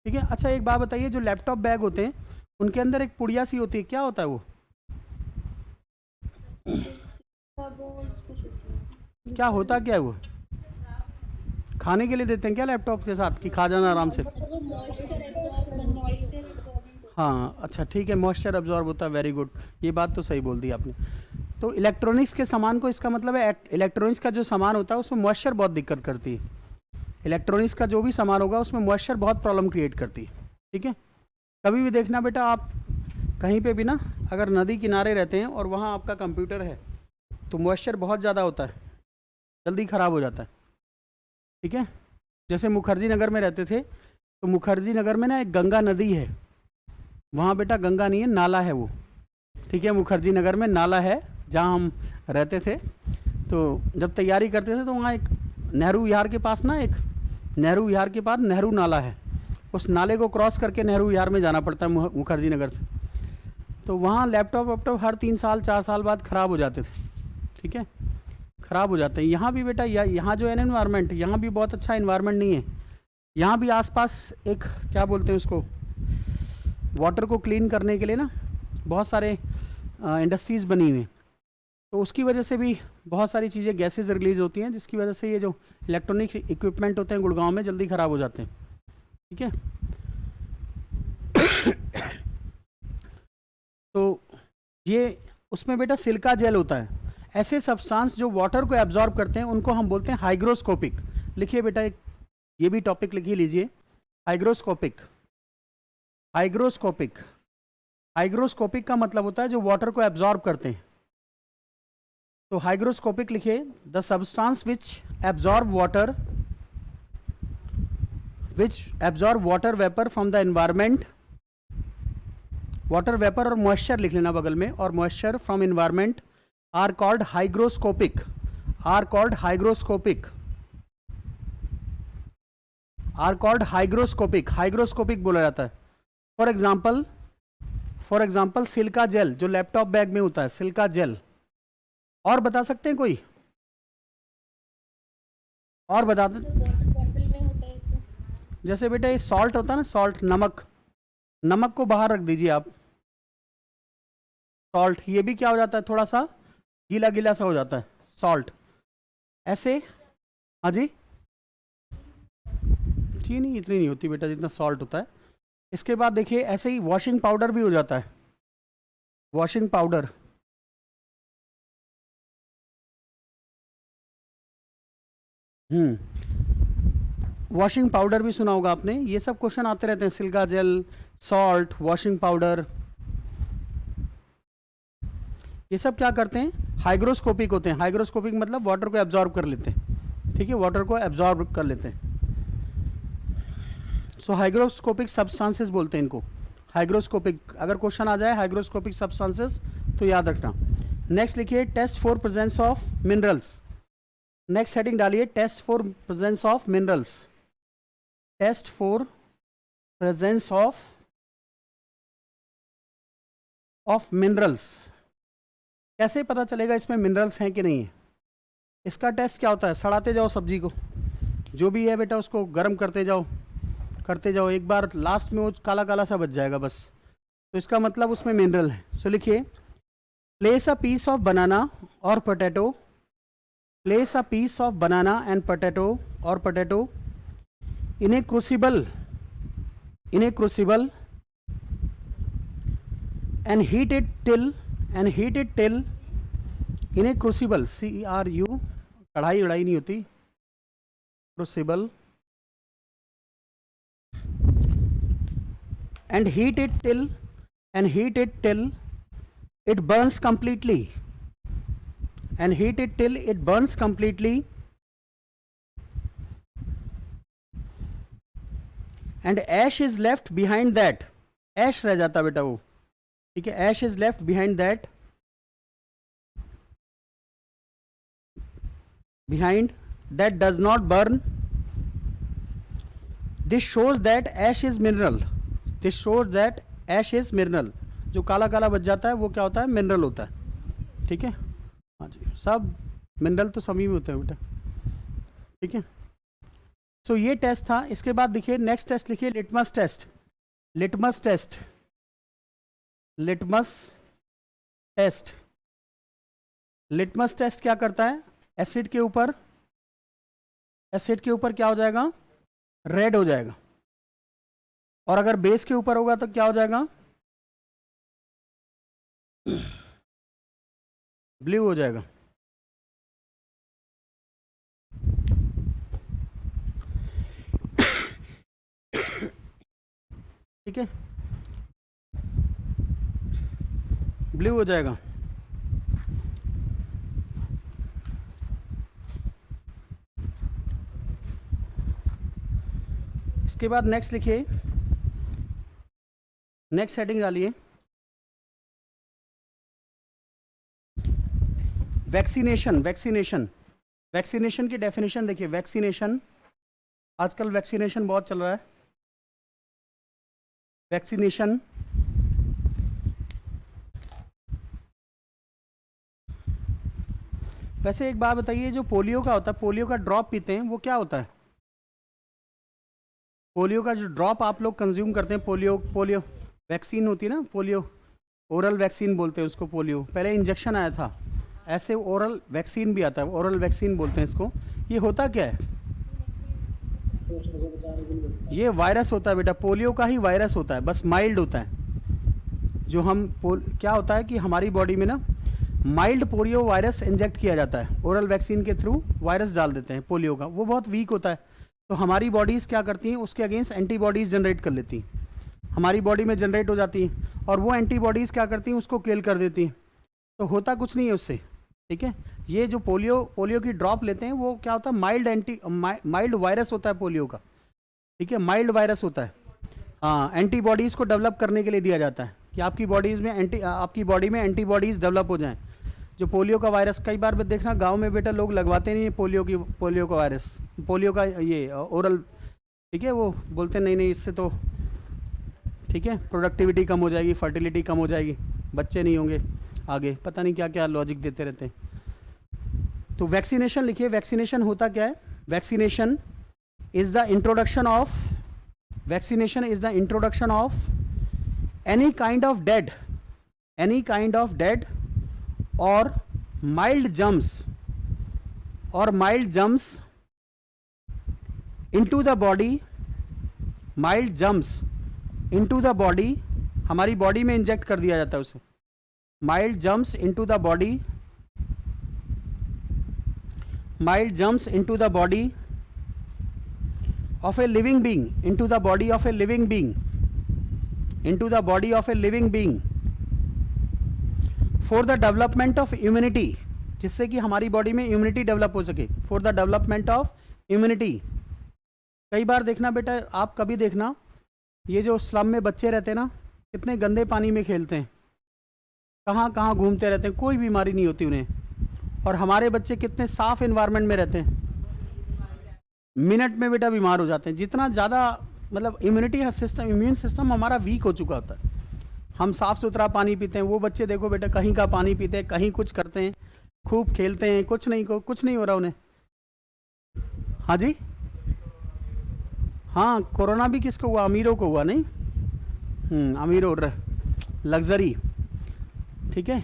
ठीक है, अच्छा एक बात बताइए, जो लैपटॉप बैग होते हैं उनके अंदर एक पुड़िया सी होती है, क्या होता है वो, क्या होता क्या है वो, खाने के लिए देते हैं क्या लैपटॉप के साथ कि खा जाना आराम से. हाँ अच्छा ठीक है, मॉइस्चर अब्जॉर्ब होता है. वेरी गुड, ये बात तो सही बोल दी आपने. तो इलेक्ट्रॉनिक्स के सामान को, इसका मतलब है इलेक्ट्रॉनिक्स का जो सामान होता है उसमें मॉइस्चर बहुत दिक्कत करती है. इलेक्ट्रॉनिक्स का जो भी सामान होगा उसमें मॉइस्चर बहुत प्रॉब्लम क्रिएट करती है. ठीक है, कभी भी देखना बेटा, आप कहीं पे भी ना अगर नदी किनारे रहते हैं और वहाँ आपका कंप्यूटर है तो मॉइस्चर बहुत ज़्यादा होता है, जल्दी ख़राब हो जाता है. ठीक है, जैसे मुखर्जी नगर में रहते थे तो मुखर्जी नगर में ना एक गंगा नदी है, वहाँ बेटा गंगा नहीं है, नाला है वो. ठीक है, मुखर्जी नगर में नाला है जहाँ हम रहते थे. तो जब तैयारी करते थे तो वहाँ एक नेहरू विहार के पास ना, एक नेहरू विहार के पास नेहरू नाला है. उस नाले को क्रॉस करके नेहरू विहार में जाना पड़ता है मुखर्जी नगर से. तो वहाँ लैपटॉप हर 3 साल 4 साल बाद ख़राब हो जाते थे. ठीक है, ख़राब हो जाते हैं. यहाँ भी बेटा यहाँ जो है एनवायरनमेंट, यहाँ भी बहुत अच्छा एनवायरनमेंट नहीं है. यहाँ भी आसपास एक क्या बोलते हैं उसको, वाटर को क्लीन करने के लिए ना बहुत सारे इंडस्ट्रीज़ बनी हुई हैं, तो उसकी वजह से भी बहुत सारी चीज़ें गैसेज रिलीज होती हैं, जिसकी वजह से ये जो इलेक्ट्रॉनिक इक्विपमेंट होते हैं गुड़गांव में जल्दी ख़राब हो जाते हैं। ठीक है, तो ये उसमें बेटा सिलिका जेल होता है। ऐसे सब्सटेंस जो वाटर को एब्जॉर्ब करते हैं उनको हम बोलते हैं हाइग्रोस्कोपिक। लिखिए बेटा एक ये भी टॉपिक लिखिए लीजिए, हाइग्रोस्कोपिक। हाइग्रोस्कोपिक, हाइग्रोस्कोपिक का मतलब होता है जो वाटर को एब्जॉर्ब करते हैं। तो हाइग्रोस्कोपिक लिखिए, the substance which absorb water vapour from the environment, water vapour और मॉइस्चर लिख लेना बगल में, और moisture from environment are called hygroscopic, are called hygroscopic, are called hygroscopic, hygroscopic बोला जाता है। फॉर एग्जाम्पल सिलिका जेल जो लैपटॉप बैग में होता है, सिलिका जेल। और बता सकते हैं कोई और बता दें? वाटर बॉटल में होता है इसको। जैसे बेटा ये सॉल्ट होता है ना, सॉल्ट, नमक, नमक को बाहर रख दीजिए आप, सॉल्ट, ये भी क्या हो जाता है, थोड़ा सा गीला गीला सा हो जाता है सॉल्ट, ऐसे। हाँ जी, चीनी इतनी नहीं होती बेटा जितना सॉल्ट होता है। इसके बाद देखिए ऐसे ही वॉशिंग पाउडर भी हो जाता है, वॉशिंग पाउडर, वॉशिंग पाउडर भी सुना होगा आपने। ये सब क्वेश्चन आते रहते हैं, silica gel, salt, washing powder, ये सब क्या करते हैं, हाइग्रोस्कोपिक होते हैं। हाइग्रोस्कोपिक मतलब वाटर को एब्जॉर्ब कर लेते हैं। ठीक है, वाटर को एब्जॉर्ब कर लेते हैं। सो हाइग्रोस्कोपिक सब्सटेंसेस बोलते हैं इनको, हाइग्रोस्कोपिक। अगर क्वेश्चन आ जाए हाइग्रोस्कोपिक सब्सटेंसेस तो याद रखना। नेक्स्ट लिखिए test for presence of minerals. Next heading डालिए test for presence of minerals, test for presence of minerals. कैसे पता चलेगा इसमें मिनरल्स हैं कि नहीं है? इसका टेस्ट क्या होता है, सड़ाते जाओ सब्जी को, जो भी है बेटा उसको गर्म करते जाओ, एक बार लास्ट में वो काला काला सा बच जाएगा बस, तो इसका मतलब उसमें मिनरल है। सो लिखिए place a piece of banana और potato, place a piece of banana and potato और potato in a crucible, and heat it till in a crucible, CRU, कढ़ाई उड़ाई नहीं होती, crucible, and heat it till it burns completely, and heat it till it burns completely, and ash is left behind that, ash रह जाता बेटा वो, ठीक है, ash is left behind that, does not burn. This shows that ash is mineral, जो काला काला बच जाता है वो क्या होता है, मिनरल होता है। ठीक है, हाँ जी, सब मिनरल तो सभी में होते हैं बेटा। ठीक है, सो ये टेस्ट था। इसके बाद देखिए नेक्स्ट टेस्ट लिखिए लिटमस टेस्ट। लिटमस टेस्ट क्या करता है, एसिड के ऊपर क्या हो जाएगा, रेड हो जाएगा, और अगर बेस के ऊपर होगा तो क्या हो जाएगा, ब्लू हो जाएगा। ठीक है, ब्लू हो जाएगा। इसके बाद नेक्स्ट लिखिए, नेक्स्ट हेडिंग डालिए वैक्सीनेशन की डेफिनेशन देखिए। वैक्सीनेशन, आजकल वैक्सीनेशन बहुत चल रहा है। वैक्सीनेशन वैसे एक बात बताइए, जो पोलियो का होता है, पोलियो का ड्रॉप पीते हैं वो क्या होता है, पोलियो का जो ड्रॉप आप लोग कंज्यूम करते हैं, पोलियो वैक्सीन होती है ना, पोलियो ओरल वैक्सीन बोलते हैं उसको। पोलियो पहले इंजेक्शन आया था, ऐसे ओरल वैक्सीन भी आता है, ओरल वैक्सीन बोलते हैं इसको। ये होता क्या है? पोषण से बचाने के लिए ये वायरस होता है बेटा, पोलियो का ही वायरस होता है, बस माइल्ड होता है। जो हम क्या होता है कि हमारी बॉडी में ना माइल्ड पोलियो वायरस इंजेक्ट किया जाता है, ओरल वैक्सीन के थ्रू वायरस डाल देते हैं पोलियो का। वो बहुत वीक होता है, तो हमारी बॉडीज़ क्या करती हैं, उसके अगेंस्ट एंटीबॉडीज़ जनरेट कर लेती हैं, हमारी बॉडी में जनरेट हो जाती हैं, और वो एंटीबॉडीज़ क्या करती हैं, उसको किल कर देती हैं। तो होता कुछ नहीं है उससे, ठीक है। ये जो पोलियो की ड्रॉप लेते हैं वो क्या होता है, माइल्ड वायरस होता है पोलियो का, ठीक है, माइल्ड वायरस होता है। हाँ, एंटीबॉडीज़ को डेवलप करने के लिए दिया जाता है कि आपकी बॉडी में एंटीबॉडीज़ डेवलप हो जाएं। जो पोलियो का वायरस, कई बार देखना गांव में बेटा लोग लगवाते नहीं है पोलियो का वायरस, पोलियो का ये ओरल, ठीक है, वो बोलते नहीं इससे तो ठीक है प्रोडक्टिविटी कम हो जाएगी, फर्टिलिटी कम हो जाएगी, बच्चे नहीं होंगे आगे, पता नहीं क्या क्या लॉजिक देते रहते हैं। तो वैक्सीनेशन लिखिए, वैक्सीनेशन होता क्या है? Vaccination is the introduction of any kind of dead or mild germs into the body, हमारी बॉडी में इंजेक्ट कर दिया जाता है उसे। mild germs into the body of a living being, into the body of a living being for the development of immunity, जिससे कि हमारी बॉडी में इम्यूनिटी डेवलप हो सके, for the development of immunity। कई बार देखना बेटा, आप कभी देखना, ये जो स्लम में बच्चे रहते हैं ना, कितने गंदे पानी में खेलते हैं, कहाँ कहाँ घूमते रहते हैं, कोई बीमारी नहीं होती उन्हें, और हमारे बच्चे कितने साफ इन्वायरमेंट में रहते हैं, मिनट में बेटा बीमार हो जाते हैं। जितना ज़्यादा मतलब इम्यून सिस्टम हमारा वीक हो चुका होता है, हम साफ़ सुथरा पानी पीते हैं। वो बच्चे देखो बेटा, कहीं का पानी पीते हैं, कहीं कुछ करते हैं, खूब खेलते हैं, कुछ नहीं हो रहा उन्हें। हाँ जी, हाँ, कोरोना भी किसको हुआ? अमीरों को हुआ, नहीं अमीरों लग्जरी, ठीक है।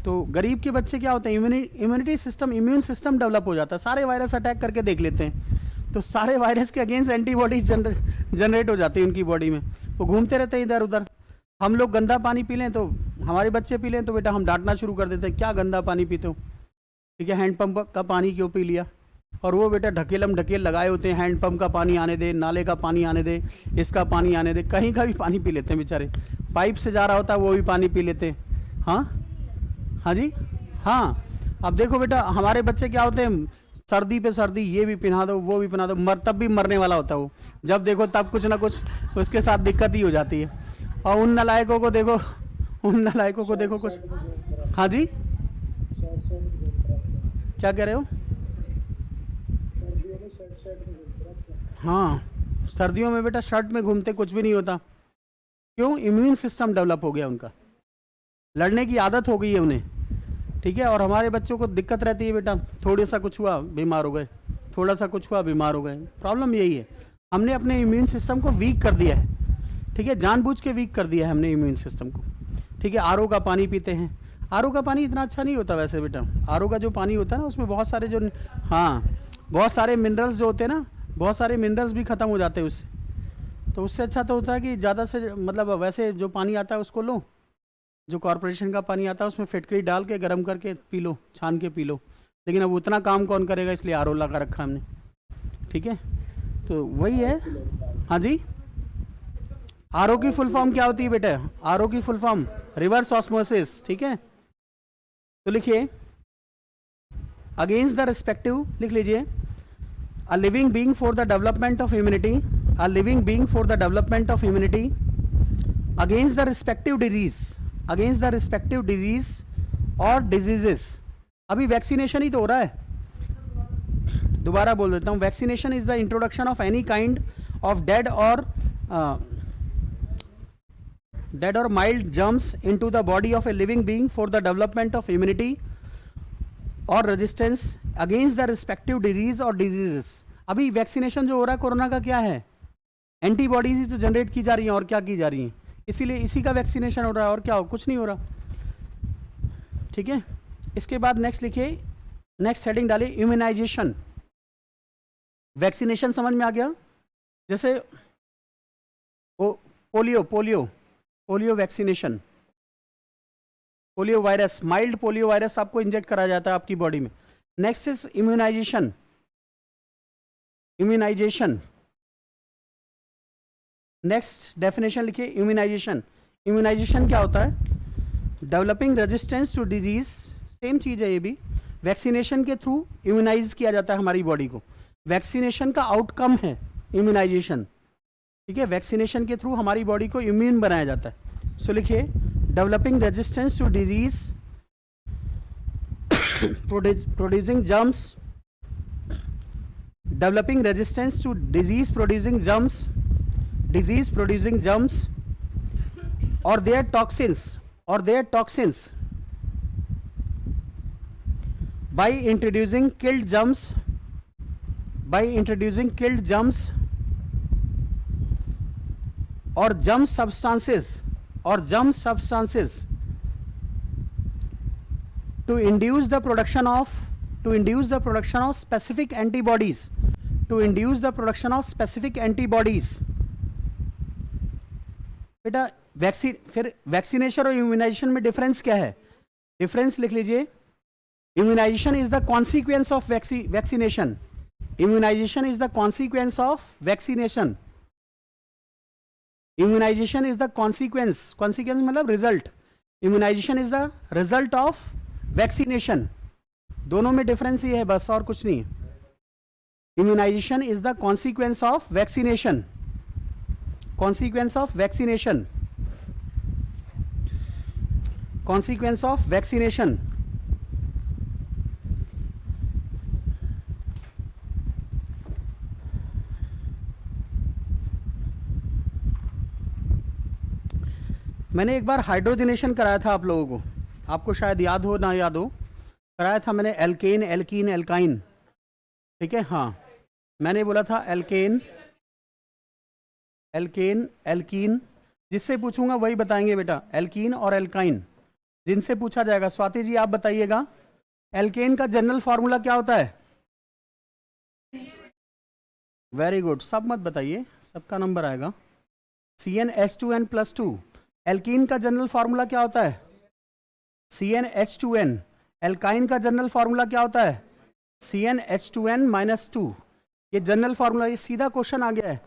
तो गरीब के बच्चे क्या होते हैं, इम्यून सिस्टम डेवलप हो जाता है, सारे वायरस अटैक करके देख लेते हैं, तो सारे वायरस के अगेंस्ट एंटीबॉडीज जनरेट हो जाती है उनकी बॉडी में, वो घूमते रहते हैं इधर उधर। हम लोग गंदा पानी पी लें तो हमारे बच्चे पी लें तो बेटा हम डांटना शुरू कर देते हैं, क्या गंदा पानी पीते हो, ठीक है, हैंडपम्प का पानी क्यों पी लिया। और वो बेटा ढकेल लगाए होते हैं, हैंडपम्प का पानी आने दे, नाले का पानी आने दे, इसका पानी आने दे, कहीं का भी पानी पी लेते हैं बेचारे, पाइप से जा रहा होता है वो भी पानी पी लेते हैं। हाँ जी, हाँ। अब देखो बेटा, हमारे बच्चे क्या होते हैं, सर्दी पे सर्दी, ये भी पहना दो, वो भी पहना दो, तब भी मरने वाला होता है वो, जब देखो तब कुछ ना कुछ उसके साथ दिक्कत ही हो जाती है। और उन नालायकों को देखो कुछ। हाँ जी, क्या कह रहे हो? हाँ, सर्दियों में बेटा शर्ट में घूमते, कुछ भी नहीं होता, क्यों? इम्यून सिस्टम डेवलप हो गया उनका, लड़ने की आदत हो गई है उन्हें, ठीक है। और हमारे बच्चों को दिक्कत रहती है बेटा, थोड़ा सा कुछ हुआ बीमार हो गए, थोड़ा सा कुछ हुआ बीमार हो गए। प्रॉब्लम यही है, हमने अपने इम्यून सिस्टम को वीक कर दिया है, ठीक है, जानबूझ के वीक कर दिया है हमने इम्यून सिस्टम को, ठीक है। आरओ का पानी पीते हैं, आरओ का पानी इतना अच्छा नहीं होता वैसे बेटा, आरओ का जो पानी होता है ना, उसमें बहुत सारे बहुत सारे मिनरल्स जो होते हैं ना, बहुत सारे मिनरल्स भी ख़त्म हो जाते हैं उससे। तो उससे अच्छा तो होता है कि ज़्यादा से मतलब वैसे जो पानी आता है उसको लो, जो कॉरपोरेशन का पानी आता है उसमें फिटकरी डाल के गर्म करके पी लो, छान के पी लो। लेकिन अब उतना काम कौन करेगा, इसलिए आरओ लगा रखा हमने, ठीक है। तो वही है। हाँ जी, आरओ की फुल फॉर्म क्या होती है बेटा? आरओ की फुल फॉर्म रिवर्स ऑस्मोसिस, ठीक है। तो लिखिए, अगेंस्ट द रिस्पेक्टिव, लिख लीजिए, a living being for the development of immunity, a living being for the development of immunity against the respective disease और डिजीजेस। अभी वैक्सीनेशन ही तो हो रहा है, दोबारा बोल देता हूँ, vaccination is the introduction of any kind of dead और mild germs into the body of a living being for the development of immunity और resistance against the respective disease और डिजीजेस। अभी वैक्सीनेशन जो हो रहा है कोरोना का क्या है? एंटीबॉडीज ही तो जनरेट की जा रही हैं और क्या की जा रही हैं, इसीलिए इसी का वैक्सीनेशन हो रहा है और क्या हो, कुछ नहीं हो रहा। ठीक है, इसके बाद नेक्स्ट लिखिए, नेक्स्ट हेडिंग डालिए इम्यूनाइजेशन। वैक्सीनेशन समझ में आ गया, जैसे polio polio polio vaccination, polio virus, mild polio virus आपको इंजेक्ट कराया जाता है आपकी बॉडी में। Next is immunization. Immunization, next definition लिखिए इम्यूनाइजेशन। इम्यूनाइजेशन क्या होता है? Developing resistance to disease, same चीज़ है ये भी। वैक्सीनेशन के थ्रू इम्यूनाइज किया जाता है हमारी बॉडी को, वैक्सीनेशन का आउटकम है इम्यूनाइजेशन। ठीक है, वैक्सीनेशन के थ्रू हमारी बॉडी को इम्यून बनाया जाता है। सो लिखिए developing resistance to disease producing germs, developing resistance to disease producing germs, disease producing germs or their toxins by introducing killed germs or germ substances to induce the production of specific antibodies, बेटा फिर vaccination और immunisation में difference क्या है? Difference लिख लीजिए, immunization is the consequence of vaccination, immunization is the consequence of vaccination, immunization is the consequence मतलब result, immunization is the result of vaccination. दोनों में डिफरेंस ये है बस, और कुछ नहीं। Immunization is the consequence of vaccination, consequence of vaccination, consequence of vaccination। मैंने एक बार हाइड्रोजनेशन कराया था आप लोगों को, आपको शायद याद हो ना याद हो, कराया था मैंने एल्केन, एल्कीन, एल्काइन। ठीक है, हाँ मैंने बोला था एल्केन, एल्केन, एल्कीन, जिससे पूछूंगा वही बताएंगे बेटा, एल्कीन और एल्काइन जिनसे पूछा जाएगा। स्वाति जी आप बताइएगा, एल्केन का जनरल फार्मूला क्या होता है? वेरी गुड, सब मत बताइए, सबका नंबर आएगा। CnH2n+2। एल्कीन का जनरल फार्मूला क्या होता है? CnH2n। एल्काइन का जनरल फार्मूला क्या होता है? CnH2n-2। ये जनरल फार्मूला, ये सीधा क्वेश्चन आ गया है।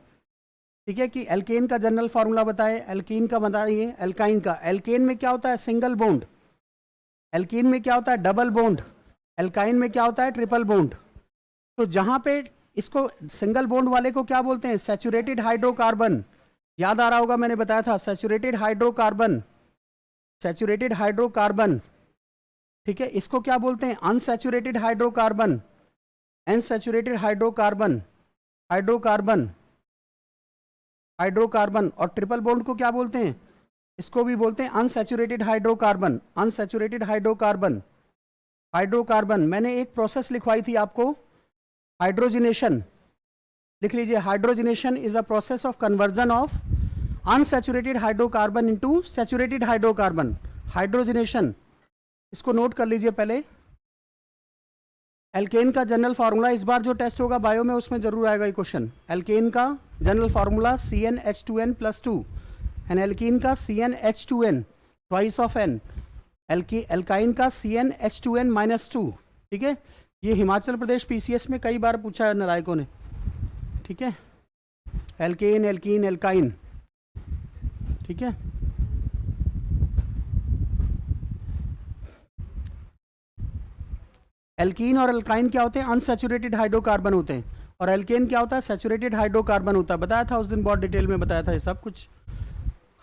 ठीक है, कि एल्केन का जनरल फार्मूला बताए, एल्कीन का बताइए, एल्काइन का। एल्केन में क्या होता है? Single bond. एल्कीन में क्या होता है? Double bond. एल्काइन में क्या होता है? Triple bond. तो जहां पे इसको सिंगल बॉन्ड वाले को क्या बोलते हैं? Saturated hydrocarbon. याद आ रहा होगा मैंने बताया था, सैचुरेटेड हाइड्रोकार्बन, सैचुरेटेड हाइड्रोकार्बन। ठीक है, इसको क्या बोलते हैं? Unsaturated hydrocarbon, unsaturated hydrocarbon, hydrocarbon, hydrocarbon. और ट्रिपल बॉन्ड को क्या बोलते हैं? इसको भी बोलते हैं unsaturated hydrocarbon, unsaturated hydrocarbon, hydrocarbon. मैंने एक प्रोसेस लिखवाई थी आपको, हाइड्रोजनेशन। लिख लीजिए, hydrogenation is a process of conversion of unsaturated hydrocarbon into saturated hydrocarbon, hydrogenation. इसको नोट कर लीजिए पहले। एल्केन का जनरल फार्मूला इस बार जो टेस्ट होगा बायो में उसमें जरूर आएगा ये क्वेश्चन। एल्केन का general formula CnH2n+2 and alkene का CnH2n twice of n, alkyne का CnH2n-2। ठीक है, ये हिमाचल प्रदेश PCS में कई बार पूछा है नालायकों ने। ठीक है, एल्केन, एल्कीन, एल्काइन। ठीक है, एल्कीन और एल्काइन क्या होते हैं? अनसैचुरेटेड हाइड्रोकार्बन होते हैं। और एल्केन क्या होता है? सैचुरेटेड हाइड्रोकार्बन होता है। बताया था उस दिन, बहुत डिटेल में बताया था ये सब कुछ।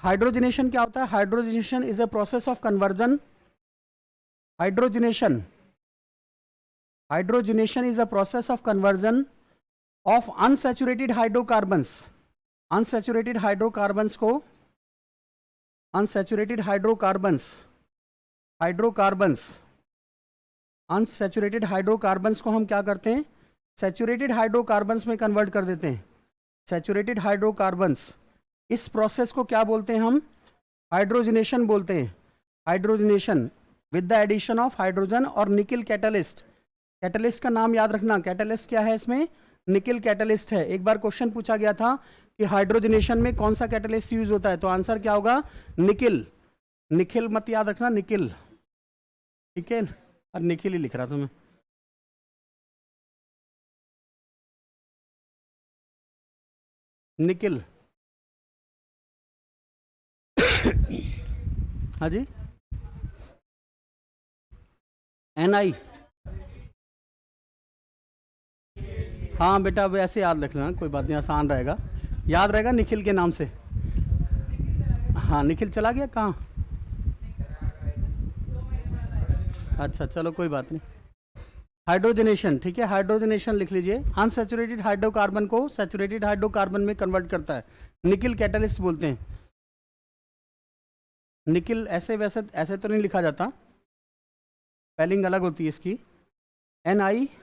हाइड्रोजनेशन क्या होता है? Hydrogenation is a process of conversion, hydrogenation, hydrogenation is a process of conversion of unsaturated hydrocarbons, unsaturated hydrocarbons को, unsaturated hydrocarbons, hydrocarbons, unsaturated hydrocarbons को हम क्या करते हैं? सैचुरेटेड हाइड्रोकार्बन्स में कन्वर्ट कर देते हैं। सैचुरेटेड हाइड्रोकार्बन्स, इस प्रोसेस को क्या बोलते हैं हम? हाइड्रोजनेशन बोलते हैं। Hydrogenation with the addition of hydrogen और निकिल कैटलिस्ट। कैटलिस्ट का नाम याद रखना, कैटलिस्ट क्या है इसमें? निकिल कैटलिस्ट है। एक बार क्वेश्चन पूछा गया था कि हाइड्रोजनेशन में कौन सा कैटलिस्ट यूज होता है, तो आंसर क्या होगा? निकिल। निखिल मत याद रखना, निकिल, ठीक है? और निखिल ही लिख रहा था मैं। निकिल। हाँ जी, NI। हाँ बेटा, अब ऐसे याद रख लेना, कोई बात नहीं, आसान रहेगा, याद रहेगा निखिल के नाम से। हाँ, निखिल चला गया कहाँ? अच्छा चलो कोई बात नहीं। हाइड्रोजनेशन, ठीक है, हाइड्रोजनेशन लिख लीजिए। अनसैचुरेटेड हाइड्रोकार्बन को सैचुरेटेड हाइड्रोकार्बन में कन्वर्ट करता है, निकिल कैटलिस्ट बोलते हैं। निकिल ऐसे वैसे ऐसे तो नहीं लिखा जाता, स्पेलिंग अलग होती है इसकी, NICKEL।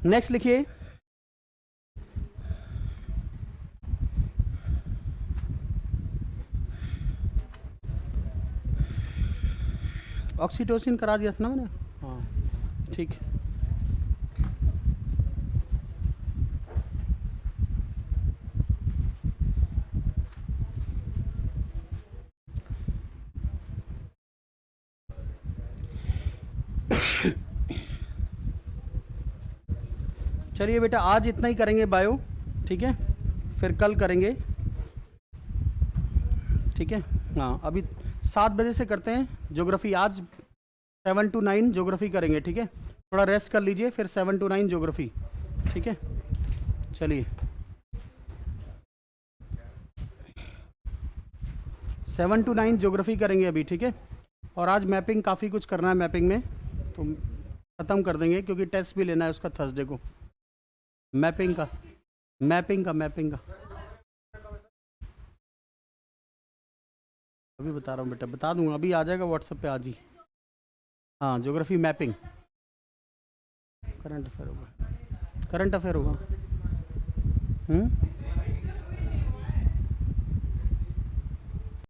नेक्स्ट लिखिए, ऑक्सीटोसिन करा दिया था ना मैंने? हाँ ठीक है। चलिए बेटा, आज इतना ही करेंगे बायो, ठीक है, फिर कल करेंगे, ठीक है। हाँ, अभी 7 बजे से करते हैं ज्योग्राफी, आज 7 to 9 ज्योग्राफी करेंगे, ठीक है। थोड़ा रेस्ट कर लीजिए, फिर 7 to 9 ज्योग्राफी, ठीक है। चलिए 7 to 9 ज्योग्राफी करेंगे अभी, ठीक है। और आज मैपिंग काफ़ी कुछ करना है, मैपिंग में तो ख़त्म कर देंगे, क्योंकि टेस्ट भी लेना है उसका थर्सडे को, मैपिंग का। अभी बता रहा हूँ बेटा, बता दूंगा, अभी आ जाएगा व्हाट्सएप पे आज ही। हाँ, ज्योग्राफी मैपिंग, करंट अफेयर होगा।